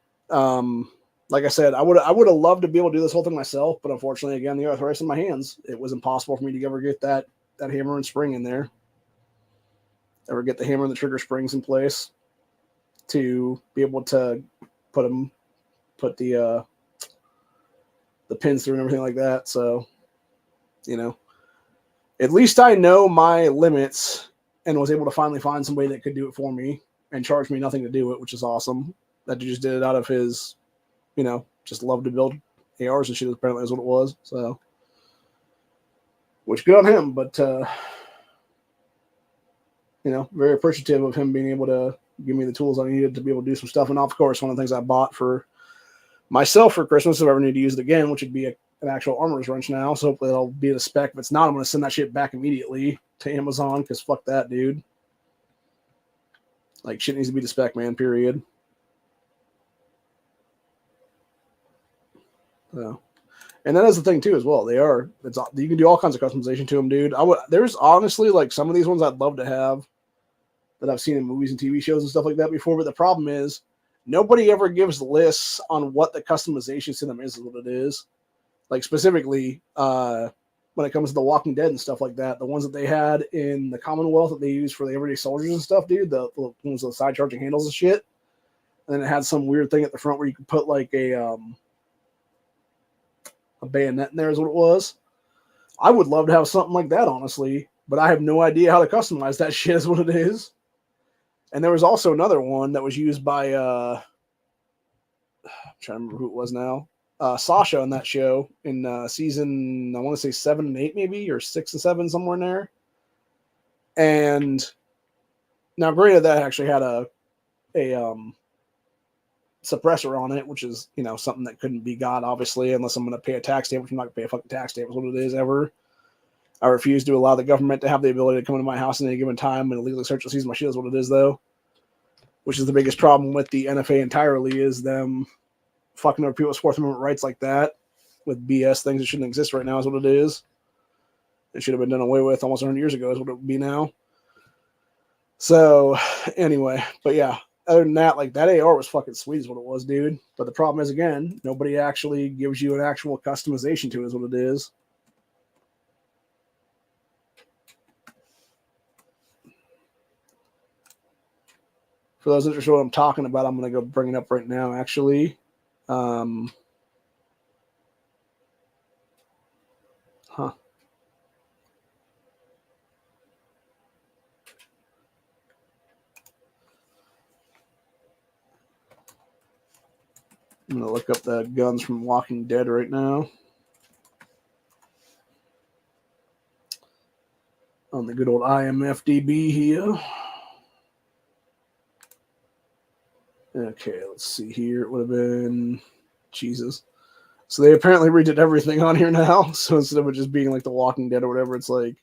Like I said, I would have loved to be able to do this whole thing myself, but unfortunately, again, the arthritis in my hands, it was impossible for me to ever get that hammer and spring in there. Ever get the hammer and the trigger springs in place to be able to put the the pins through and everything like that. So, at least I know my limits and was able to finally find somebody that could do it for me and charge me nothing to do it, which is awesome. That dude just did it out of his, just love to build ARs and shit, apparently is what it was. So, which good on him, but, very appreciative of him being able to give me the tools I needed to be able to do some stuff. And of course, one of the things I bought for myself for Christmas, if I ever need to use it again, which would be an actual armorer's wrench now. So hopefully it'll be a spec. If it's not, I'm going to send that shit back immediately to Amazon because fuck that, dude. Like, shit needs to be the spec, man, period. So, and that is the thing, too, as well. You can do all kinds of customization to them, dude. There's honestly, like, some of these ones I'd love to have that I've seen in movies and TV shows and stuff like that before. But the problem is, nobody ever gives lists on what the customization to them is what it is. Like, specifically, when it comes to The Walking Dead and stuff like that, the ones that they had in the Commonwealth that they use for the everyday soldiers and stuff, dude, the ones with the side charging handles and shit. And then it had some weird thing at the front where you could put, like, a bayonet in there is what it was. I would love to have something like that, honestly, but I have no idea how to customize that shit is what it is. And there was also another one that was used by, I'm trying to remember who it was now. Sasha on that show in season, I want to say 7 and 8 maybe, or 6 and 7, somewhere in there. And now granted that actually had a suppressor on it, which is, something that couldn't be got, obviously, unless I'm going to pay a tax stamp, which I'm not going to pay a fucking tax stamp, is what it is ever. I refuse to allow the government to have the ability to come into my house at any given time and illegally search and seize my shit is what it is, though. Which is the biggest problem with the NFA entirely, is them fucking over people's Fourth Amendment rights like that with BS things that shouldn't exist right now is what it is. It should have been done away with almost 100 years ago is what it would be now. So, anyway, but yeah, other than that, like, that AR was fucking sweet is what it was, dude. But the problem is, again, nobody actually gives you an actual customization to it is what it is. For those interested in what I'm talking about, I'm going to go bring it up right now, actually. I'm going to look up the guns from Walking Dead right now. On the good old IMFDB here. Okay, let's see here. It would have been... Jesus. So they apparently redid everything on here now. So instead of it just being like The Walking Dead or whatever, it's like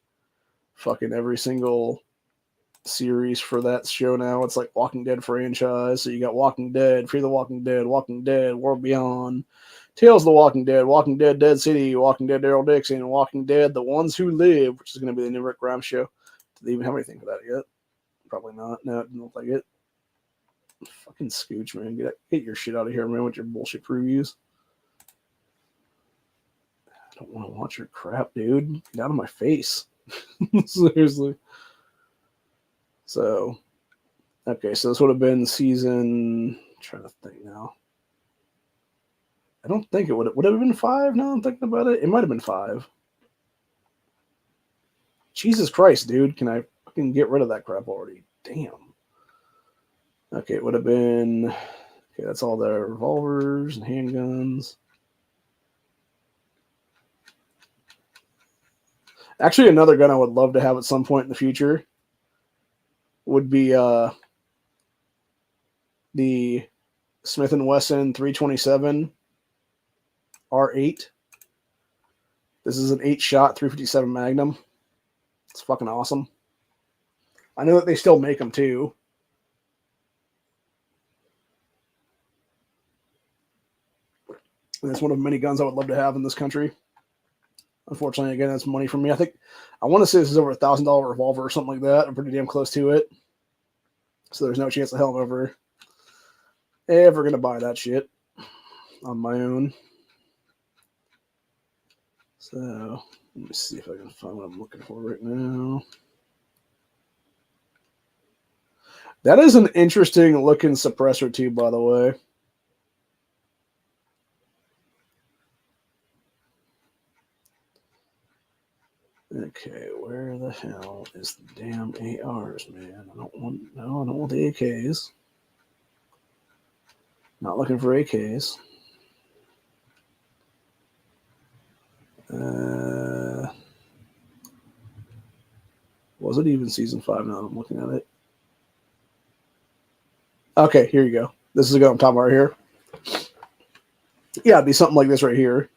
fucking every single series for that show now. It's like Walking Dead franchise. So you got Walking Dead, Fear the Walking Dead, World Beyond, Tales of the Walking Dead, Dead City, Walking Dead Daryl Dixon, Walking Dead, The Ones Who Live, which is going to be the new Rick Grimes show. Do they even have anything for that yet? Probably not. No, it didn't look like it. Fucking Scooch, man. Get your shit out of here, man, with your bullshit previews. I don't want to watch your crap, dude. Get out of my face. Seriously. So, okay, so this would have been season... I'm trying to think now. I don't think it would have been 5 now I'm thinking about it. It might have been 5. Jesus Christ, dude. Can I fucking get rid of that crap already? Damn. Okay, it would have been... Okay, that's all the revolvers and handguns. Actually, another gun I would love to have at some point in the future would be the Smith & Wesson 327 R8. This is an 8-shot 357 Magnum. It's fucking awesome. I know that they still make them too. And it's one of many guns I would love to have in this country. Unfortunately, again, that's money for me. I want to say this is over $1,000 revolver or something like that. I'm pretty damn close to it. So there's no chance of hell I'm ever going to buy that shit on my own. So let me see if I can find what I'm looking for right now. That is an interesting looking suppressor too, by the way. Okay, where the hell is the damn ARs, man? I don't want the AKs. Not looking for AKs. Was it even season 5 now? I'm looking at it. Okay, here you go. This is the gun I'm talking about right here. Yeah, it'd be something like this right here.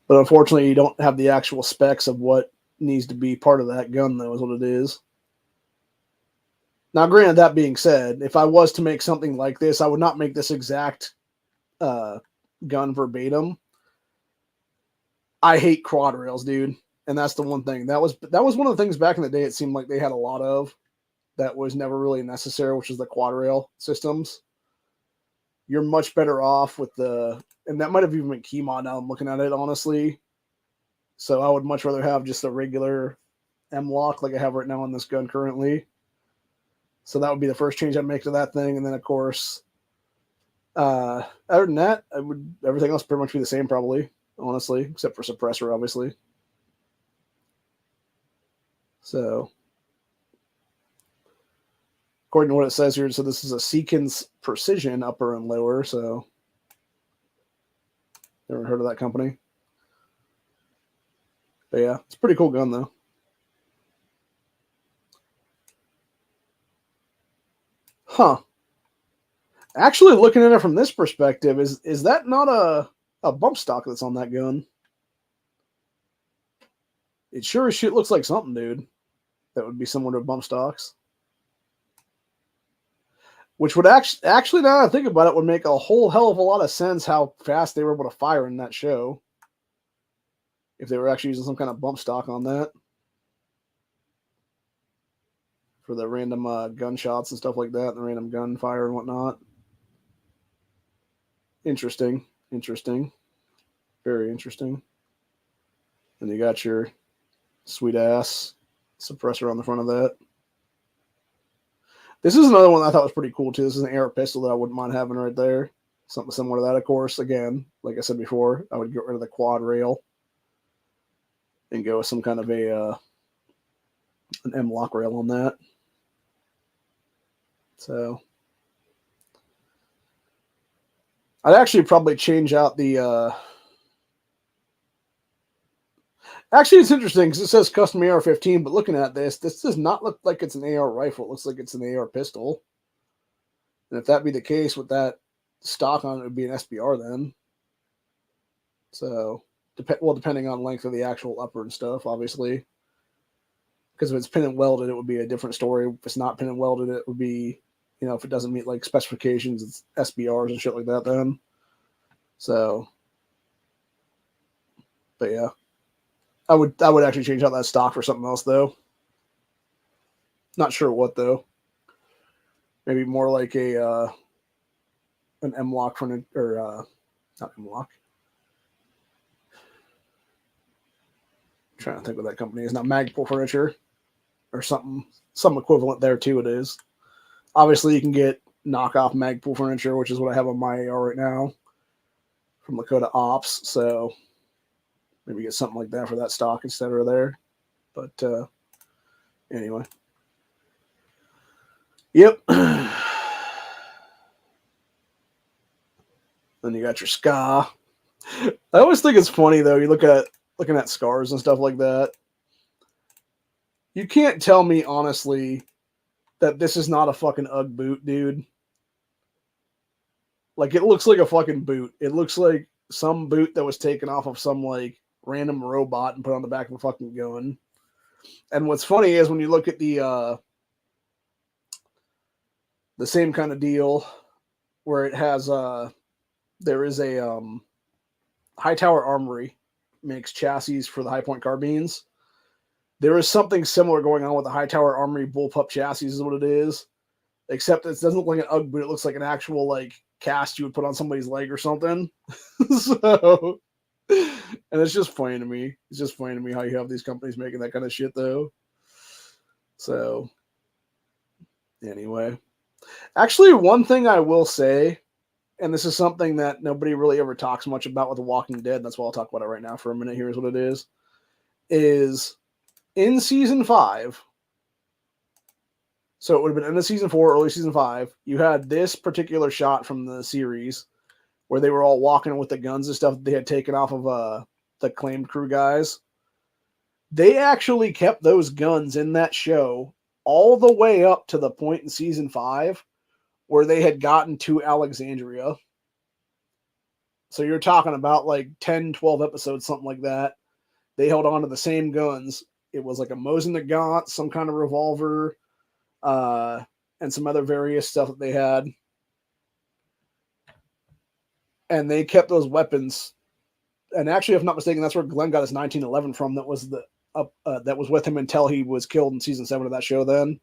But unfortunately, you don't have the actual specs of what needs to be part of that gun, though, is what it is. Now, granted, that being said, if I was to make something like this, I would not make this exact gun verbatim. I hate quad rails, dude. And that's the one thing. That was one of the things back in the day it seemed like they had a lot of that was never really necessary, which is the quad rail systems. You're much better off with the, and that might have even been key mod now I'm looking at it, honestly. So I would much rather have just a regular M-lock like I have right now on this gun currently. So that would be the first change I'd make to that thing. And then, of course, other than that, everything else pretty much be the same probably, honestly, except for suppressor, obviously. So, according to what it says here, so this is a Seekins Precision upper and lower. So, never heard of that company. But yeah, it's a pretty cool gun though. Huh. Actually, looking at it from this perspective, is that not a bump stock that's on that gun? It sure as shit looks like something, dude. That would be similar to bump stocks. Which would actually, now that I think about it, would make a whole hell of a lot of sense how fast they were able to fire in that show. If they were actually using some kind of bump stock on that. For the random gunshots and stuff like that, and the random gunfire and whatnot. Interesting. Very interesting. And you got your sweet ass suppressor on the front of that. This is another one I thought was pretty cool too. This is an AR pistol that I wouldn't mind having right there. Something similar to that, of course. Again, like I said before, I would get rid of the quad rail and go with some kind of an M-lock rail on that. So I'd actually probably change out the actually, it's interesting because it says custom AR-15, but looking at this does not look like it's an AR rifle. It looks like it's an AR pistol. And if that be the case with that stock on it, would be an SBR then. So, depending on length of the actual upper and stuff, obviously. Because if it's pin and welded, it would be a different story. If it's not pin and welded, it would be, if it doesn't meet like specifications, it's SBRs and shit like that then. So, but yeah. I would actually change out that stock for something else though. Not sure what though. Maybe more like an M-lock for or not M-lock. I'm trying to think what that company is. Not Magpul Furniture or something, some equivalent there too. It is. Obviously, you can get knockoff Magpul Furniture, which is what I have on my AR right now from Lakota Ops. So maybe get something like that for that stock instead of there. But anyway. Yep. Then you got your ska. I always think it's funny though. You looking at scars and stuff like that. You can't tell me honestly that this is not a fucking UGG boot, dude. Like it looks like a fucking boot. It looks like some boot that was taken off of some like random robot and put on the back of a fucking gun. And what's funny is when you look at the same kind of deal where it has there is a Hightower Armory makes chassis for the High Point carbines. There is something similar going on with the Hightower Armory bullpup chassis is what it is, except it doesn't look like an UGG boot. It looks like an actual like cast you would put on somebody's leg or something. So, and it's just funny to me. It's just funny to me how you have these companies making that kind of shit though. So anyway, actually one thing I will say, and this is something that nobody really ever talks much about with The Walking Dead, and that's why I'll talk about it right now for a minute. Here's what it is in season 5, so it would have been end of season 4, early season 5, you had this particular shot from the series where they were all walking with the guns and stuff that they had taken off of the claimed crew guys. They actually kept those guns in that show all the way up to the point in season 5 where they had gotten to Alexandria. So you're talking about like 10, 12 episodes, something like that. They held on to the same guns. It was like a Mosin Nagant, some kind of revolver, and some other various stuff that they had. And they kept those weapons. And actually, if I'm not mistaken, that's where Glenn got his 1911 from. That was that was with him until he was killed in season 7 of that show. Then,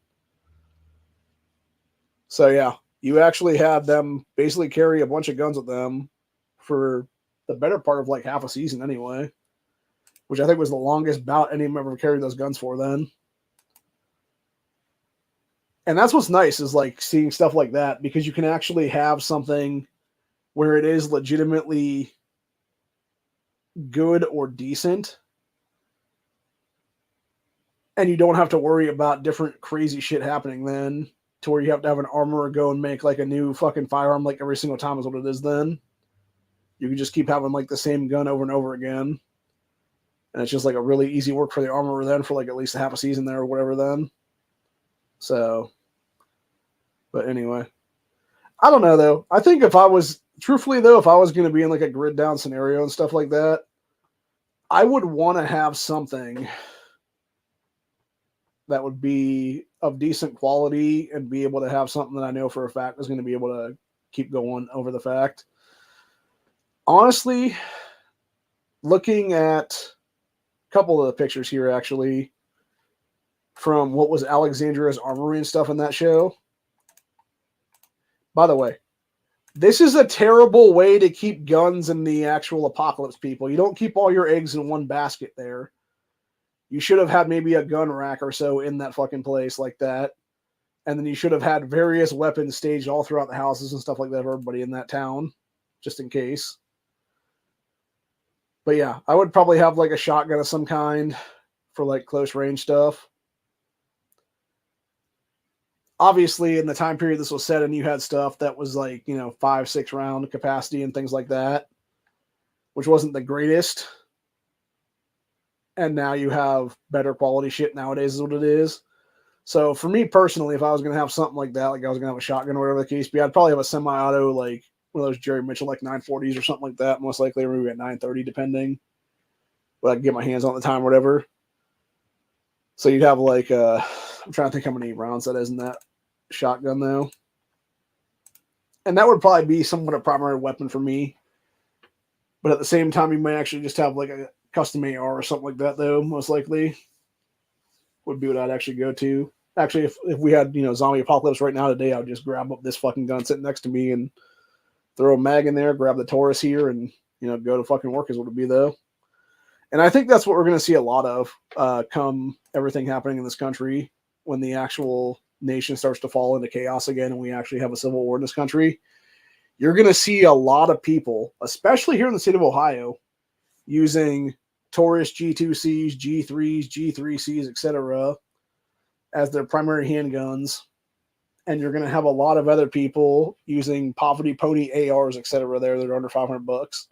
so yeah, you actually had them basically carry a bunch of guns with them for the better part of like half a season, anyway. Which I think was the longest bout any of them ever carried those guns for. Then, and that's what's nice is like seeing stuff like that because you can actually have something where it is legitimately good or decent, and you don't have to worry about different crazy shit happening then to where you have to have an armorer go and make like a new fucking firearm like every single time is what it is. Then you can just keep having like the same gun over and over again, and it's just like a really easy work for the armorer then for like at least a half a season there or whatever then. So, but anyway, I don't know though. I think if I was truthfully though, if I was going to be in like a grid down scenario and stuff like that, I would want to have something that would be of decent quality and be able to have something that I know for a fact is going to be able to keep going over the fact. Honestly, looking at a couple of the pictures here, actually, from what was Alexandria's armory and stuff in that show. By the way, this is a terrible way to keep guns in the actual apocalypse, people. You don't keep all your eggs in one basket there. You should have had maybe a gun rack or so in that fucking place like that. And then you should have had various weapons staged all throughout the houses and stuff like that for everybody in that town, just in case. But yeah, I would probably have like a shotgun of some kind for like close range stuff. Obviously, in the time period this was set in, you had stuff that was like, 5-6 round capacity and things like that, which wasn't the greatest. And now you have better quality shit nowadays is what it is. So for me personally, if I was going to have something like that, like I was going to have a shotgun or whatever the case be, I'd probably have a semi-auto, like one of those Jerry Mitchell, like 940s or something like that. Most likely maybe at 930, depending. But I can get my hands on at the time or whatever. So you'd have like, I'm trying to think how many rounds that is in that shotgun though. And that would probably be somewhat a primary weapon for me. But at the same time, you might actually just have like a custom AR or something like that though, most likely. Would be what I'd actually go to. Actually, if we had, zombie apocalypse right now today, I would just grab up this fucking gun sitting next to me and throw a mag in there, grab the Taurus here, and, go to fucking work is what it would be though. And I think that's what we're going to see a lot of come everything happening in this country when the actual nation starts to fall into chaos again and we actually have a civil war in this country. You're going to see a lot of people, especially here in the state of Ohio, using Taurus G2Cs, G3s, G3Cs, etc. as their primary handguns. And you're going to have a lot of other people using Poverty Pony ARs, etc. there that are under $500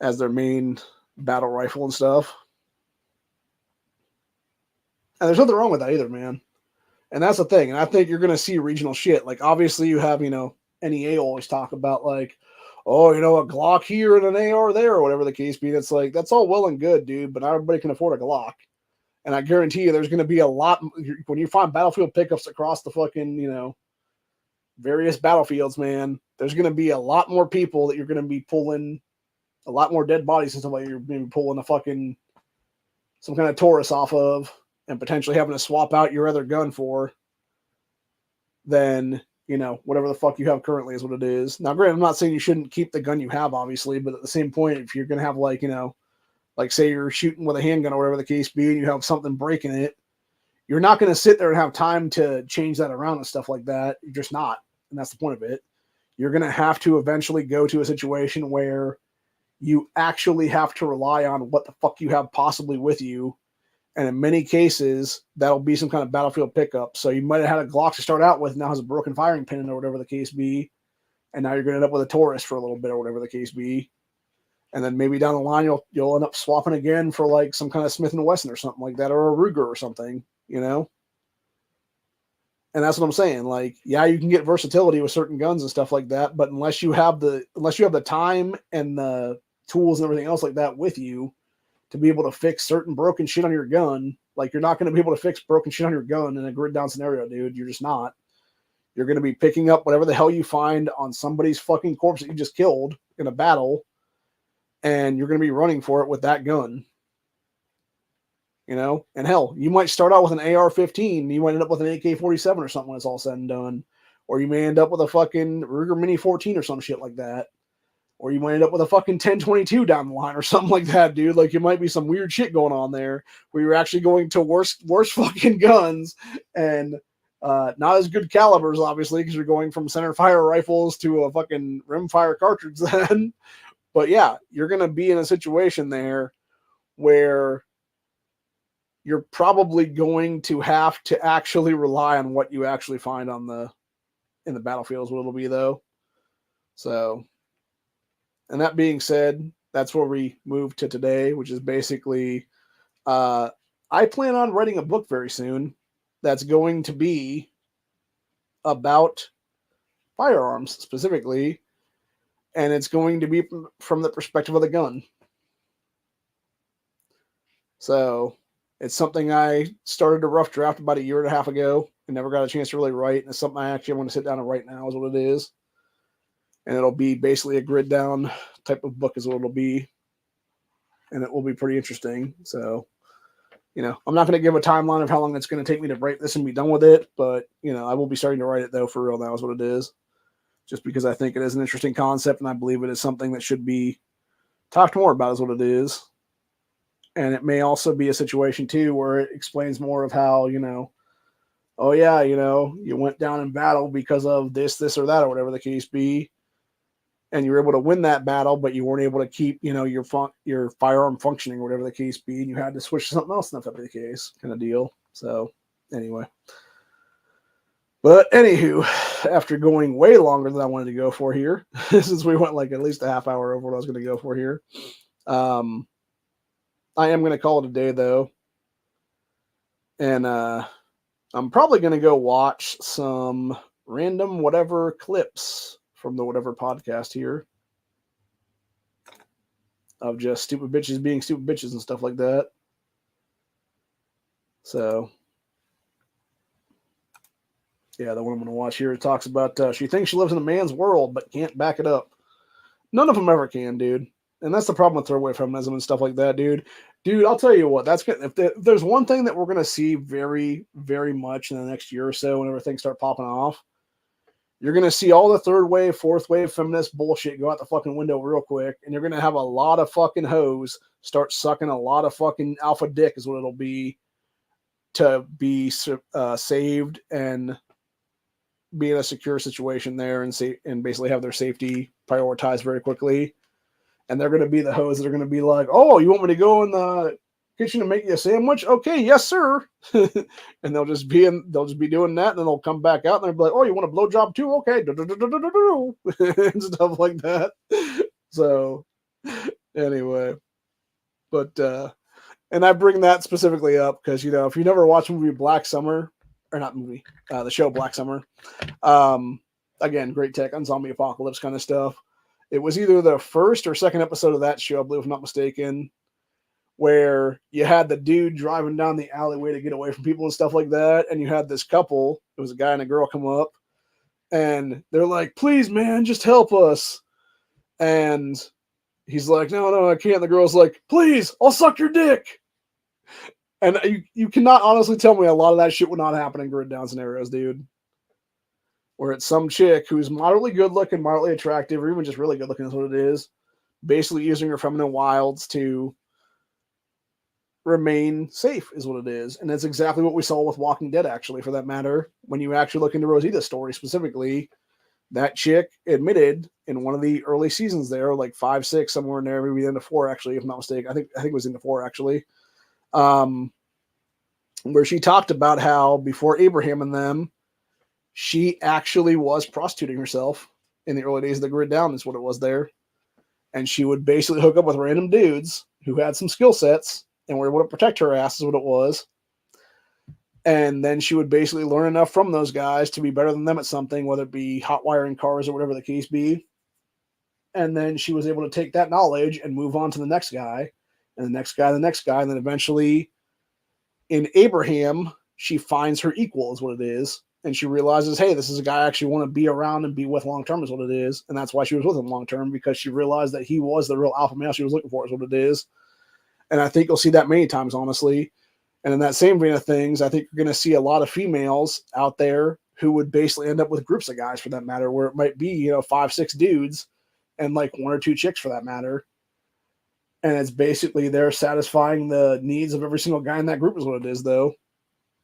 as their main battle rifle and stuff. And there's nothing wrong with that either, man. And that's the thing. And I think you're going to see regional shit. Like, obviously, you have, NEA always talk about, like, oh, a Glock here and an AR there or whatever the case be. It's like, that's all well and good, dude, but not everybody can afford a Glock. And I guarantee you there's going to be a lot, when you find battlefield pickups across the fucking, various battlefields, man, there's going to be a lot more people that you're going to be pulling, a lot more dead bodies and stuff like you're going to be pulling some kind of Taurus off of and potentially having to swap out your other gun for than, whatever the fuck you have currently is what it is. Now, granted, I'm not saying you shouldn't keep the gun you have, obviously, but at the same point, if you're going to have like, like say you're shooting with a handgun or whatever the case be, and you have something breaking it, you're not going to sit there and have time to change that around and stuff like that. You're just not. And that's the point of it. You're going to have to eventually go to a situation where you actually have to rely on what the fuck you have possibly with you And in many cases, that'll be some kind of battlefield pickup. So you might have had a Glock to start out with, now has a broken firing pin or whatever the case be. And now you're going to end up with a Taurus for a little bit or whatever the case be. And then maybe down the line, you'll end up swapping again for like some kind of Smith & Wesson or something like that, or a Ruger or something, you know? And that's what I'm saying. Like, yeah, you can get versatility with certain guns and stuff like that, but unless you have the time and the tools and everything else like that with you to be able to fix certain broken shit on your gun, like you're not going to be able to fix broken shit on your gun in a grid down scenario, dude. You're just not. You're going to be picking up whatever the hell you find on somebody's fucking corpse that you just killed in a battle, and you're going to be running for it with that gun. You know, and hell, you might start out with an AR-15, you might end up with an AK-47 or something when it's all said and done. Or you may end up with a fucking Ruger Mini 14 or some shit like that. Or you might end up with a fucking 10-22 down the line or something like that, dude. Like, it might be some weird shit going on there where you're actually going to worse fucking guns and not as good calibers, obviously, because you're going from center fire rifles to a fucking rimfire cartridge then. But yeah, you're going to be in a situation there where you're probably going to have to actually rely on what you actually find in the battlefield is what it'll be, though. So, and that being said, that's where we move to today, which is basically, I plan on writing a book very soon that's going to be about firearms specifically, and it's going to be from the perspective of the gun. So, it's something I started a rough draft about a year and a half ago and never got a chance to really write. And it's something I actually want to sit down and write now is what it is. And it'll be basically a grid down type of book is what it'll be. And it will be pretty interesting. So, you know, I'm not going to give a timeline of how long it's going to take me to write this and be done with it. But, you know, I will be starting to write it, though, for real now is what it is. Just because I think it is an interesting concept and I believe it is something that should be talked more about is what it is. And it may also be a situation, too, where it explains more of how, you know, oh, yeah, you know, you went down in battle because of this, or that, or whatever the case be. And you were able to win that battle, but you weren't able to keep, you know, your firearm functioning, or whatever the case be. And you had to switch to something else, and if that be the case, kind of deal. So, anyway. But, anywho, after going way longer than I wanted to go for here, since we went like at least a half hour over what I was going to go for here, I am going to call it a day, though. And I'm probably going to go watch some random whatever clips from the whatever podcast here of just stupid bitches being stupid bitches and stuff like that. So, yeah, the one I'm going to watch here talks about she thinks she lives in a man's world but can't back it up. None of them ever can, dude. And that's the problem with throwaway feminism and stuff like that, dude. Dude, I'll tell you what. That's good. If there's one thing that we're gonna see very, very much in the next year or so, whenever things start popping off, you're gonna see all the third wave, fourth wave feminist bullshit go out the fucking window real quick, and you're gonna have a lot of fucking hoes start sucking a lot of fucking alpha dick, is what it'll be, to be saved and be in a secure situation there and basically have their safety prioritized very quickly. And they're going to be the hoes that are going to be like, oh, you want me to go in the kitchen and make you a sandwich? Okay, yes, sir. And they'll just be doing that, and then they'll come back out and they'll be like, oh, you want a blowjob too? Okay, and stuff like that. So, anyway, but and I bring that specifically up because, you know, if you never watched the movie Black Summer, or not movie, the show Black Summer, again, great tech on zombie apocalypse kind of stuff. It was either the first or second episode of that show, I believe, if I'm not mistaken, where you had the dude driving down the alleyway to get away from people and stuff like that, and you had this couple, it was a guy and a girl, come up, and they're like, please, man, just help us. And he's like, no, I can't. The girl's like, please, I'll suck your dick. And you cannot honestly tell me a lot of that shit would not happen in grid down scenarios, dude. Where it's some chick who's moderately good looking, moderately attractive, or even just really good looking is what it is, basically using her feminine wilds to remain safe is what it is. And that's exactly what we saw with Walking Dead, actually, for that matter. When you actually look into Rosita's story specifically, that chick admitted in one of the early seasons there, like 5, 6, somewhere in there, maybe into 4, actually, if I'm not mistaken. I think it was into 4, actually. where she talked about how before Abraham and them, she actually was prostituting herself in the early days of the grid down, is what it was there. And she would basically hook up with random dudes who had some skill sets and were able to protect her ass, is what it was. And then she would basically learn enough from those guys to be better than them at something, whether it be hot wiring cars or whatever the case be. And then she was able to take that knowledge and move on to the next guy, and the next guy, the next guy. And then eventually in Abraham, she finds her equal, is what it is. And she realizes, hey, this is a guy I actually want to be around and be with long term, is what it is. And that's why she was with him long term, because she realized that he was the real alpha male she was looking for, is what it is. And I think you'll see that many times, honestly. And in that same vein of things, I think you're going to see a lot of females out there who would basically end up with groups of guys, for that matter, where it might be, 5, 6 dudes and like 1 or 2 chicks, for that matter. And it's basically they're satisfying the needs of every single guy in that group, is what it is, though.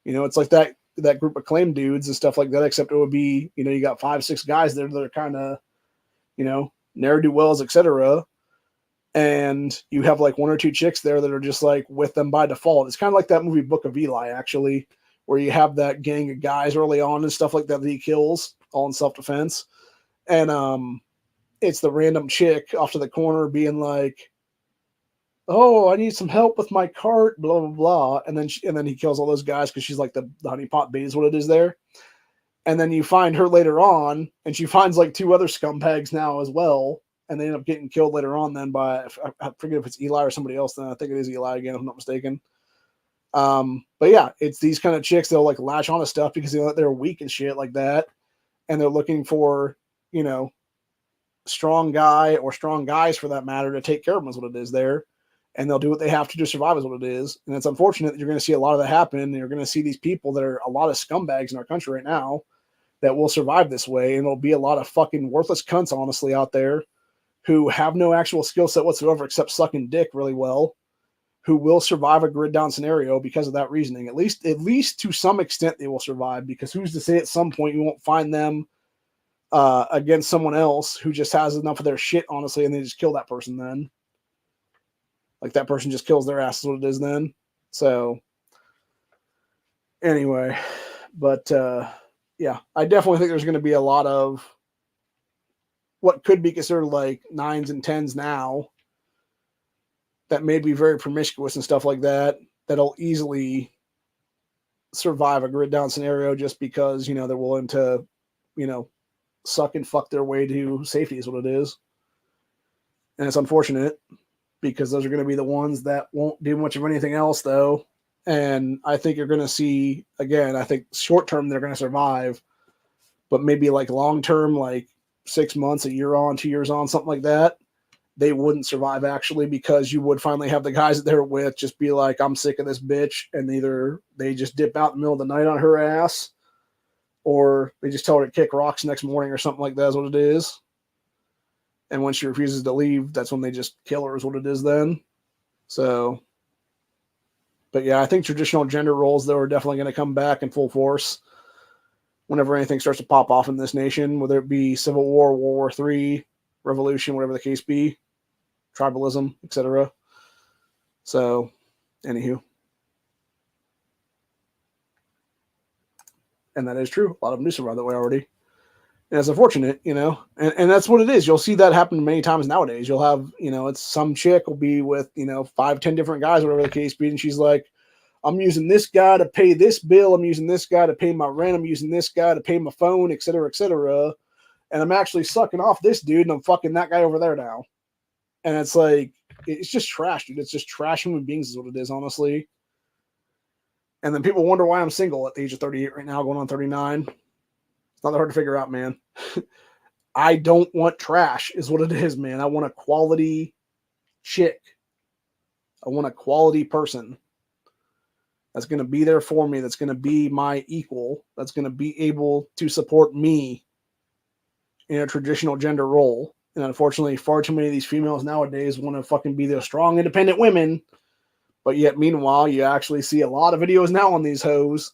It's like that group of claim dudes and stuff like that, except it would be, you got 5, 6 guys there that are kind of, ne'er-do-wells, etc. And you have like 1 or 2 chicks there that are just like with them by default. It's kind of like that movie Book of Eli, actually, where you have that gang of guys early on and stuff like that he kills, all in self-defense. And it's the random chick off to the corner being like, oh, I need some help with my cart, blah, blah, blah. And then he kills all those guys because she's like the honeypot bait, is what it is there. And then you find her later on, and she finds like 2 other scumbags now as well. And they end up getting killed later on then by, I forget if it's Eli or somebody else. Then I think it is Eli again, if I'm not mistaken. But yeah, it's these kind of chicks that'll like latch on to stuff because they're weak and shit like that. And they're looking for, strong guy or strong guys, for that matter, to take care of them, is what it is there. And they'll do what they have to survive, is what it is. And it's unfortunate that you're going to see a lot of that happen. And you're going to see these people that are a lot of scumbags in our country right now that will survive this way. And there'll be a lot of fucking worthless cunts, honestly, out there who have no actual skill set whatsoever except sucking dick really well, who will survive a grid down scenario because of that reasoning. At least to some extent they will survive, because who's to say at some point you won't find them against someone else who just has enough of their shit, honestly, and they just kill that person then. Like that person just kills their ass, is what it is then. So anyway, but yeah, I definitely think there's going to be a lot of what could be considered like 9s and 10s now that may be very promiscuous and stuff like that, that'll easily survive a grid down scenario just because, they're willing to, suck and fuck their way to safety, is what it is. And it's unfortunate because those are going to be the ones that won't do much of anything else, though. And I think you're going to see, again, I think short term they're going to survive, but maybe like long term, like 6 months, a year on, 2 years on, something like that, they wouldn't survive, actually, because you would finally have the guys that they're with just be like, I'm sick of this bitch. And either they just dip out in the middle of the night on her ass, or they just tell her to kick rocks next morning or something like that, is what it is. And when she refuses to leave, that's when they just kill her, is what it is then. So, but yeah, I think traditional gender roles, though, are definitely going to come back in full force whenever anything starts to pop off in this nation, whether it be Civil War, World War III, Revolution, whatever the case be, tribalism, etc. So, anywho. And that is true. A lot of them do survive that way already. And it's unfortunate, and that's what it is. You'll see that happen many times nowadays. You'll have, it's some chick will be with, 5, 10 different guys, whatever the case be. And she's like, I'm using this guy to pay this bill. I'm using this guy to pay my rent. I'm using this guy to pay my phone, et cetera, et cetera. And I'm actually sucking off this dude and I'm fucking that guy over there now. And it's like, it's just trash, dude. It's just trash human beings is what it is, honestly. And then people wonder why I'm single at the age of 38 right now, going on 39. It's not that hard to figure out, man. I don't want trash is what it is, man. I want a quality chick. I want a quality person that's going to be there for me, that's going to be my equal, that's going to be able to support me in a traditional gender role. And unfortunately, far too many of these females nowadays want to fucking be the strong, independent women. But yet, meanwhile, you actually see a lot of videos now on these hoes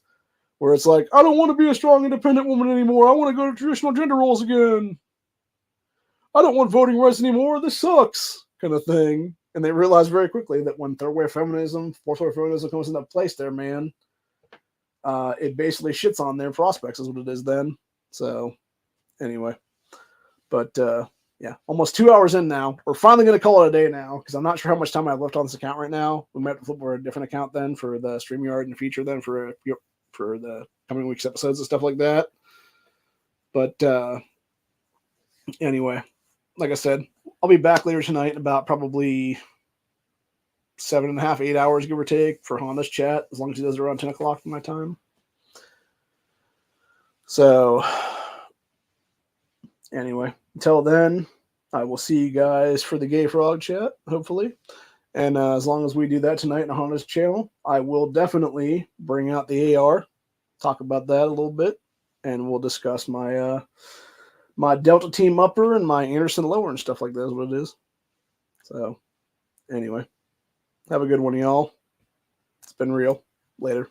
where it's like, I don't want to be a strong, independent woman anymore. I want to go to traditional gender roles again. I don't want voting rights anymore. This sucks, kind of thing. And they realize very quickly that when third wave feminism, fourth wave feminism comes into place there, man, it basically shits on their prospects is what it is then. So anyway, but yeah, almost 2 hours in now. We're finally going to call it a day now because I'm not sure how much time I have left on this account right now. We might flip over a different account then for the StreamYard and feature then for the coming week's episodes and stuff like that. But anyway, like I said, I'll be back later tonight in about probably 7.5, 8 hours, give or take, for Honda's chat, as long as he does it around 10 o'clock my time. So anyway, until then, I will see you guys for the Gay Frog chat, hopefully. And as long as we do that tonight on Honda's channel, I will definitely bring out the AR, talk about that a little bit, and we'll discuss my my Delta Team upper and my Anderson lower and stuff like that is what it is. So anyway, have a good one, y'all. It's been real. Later.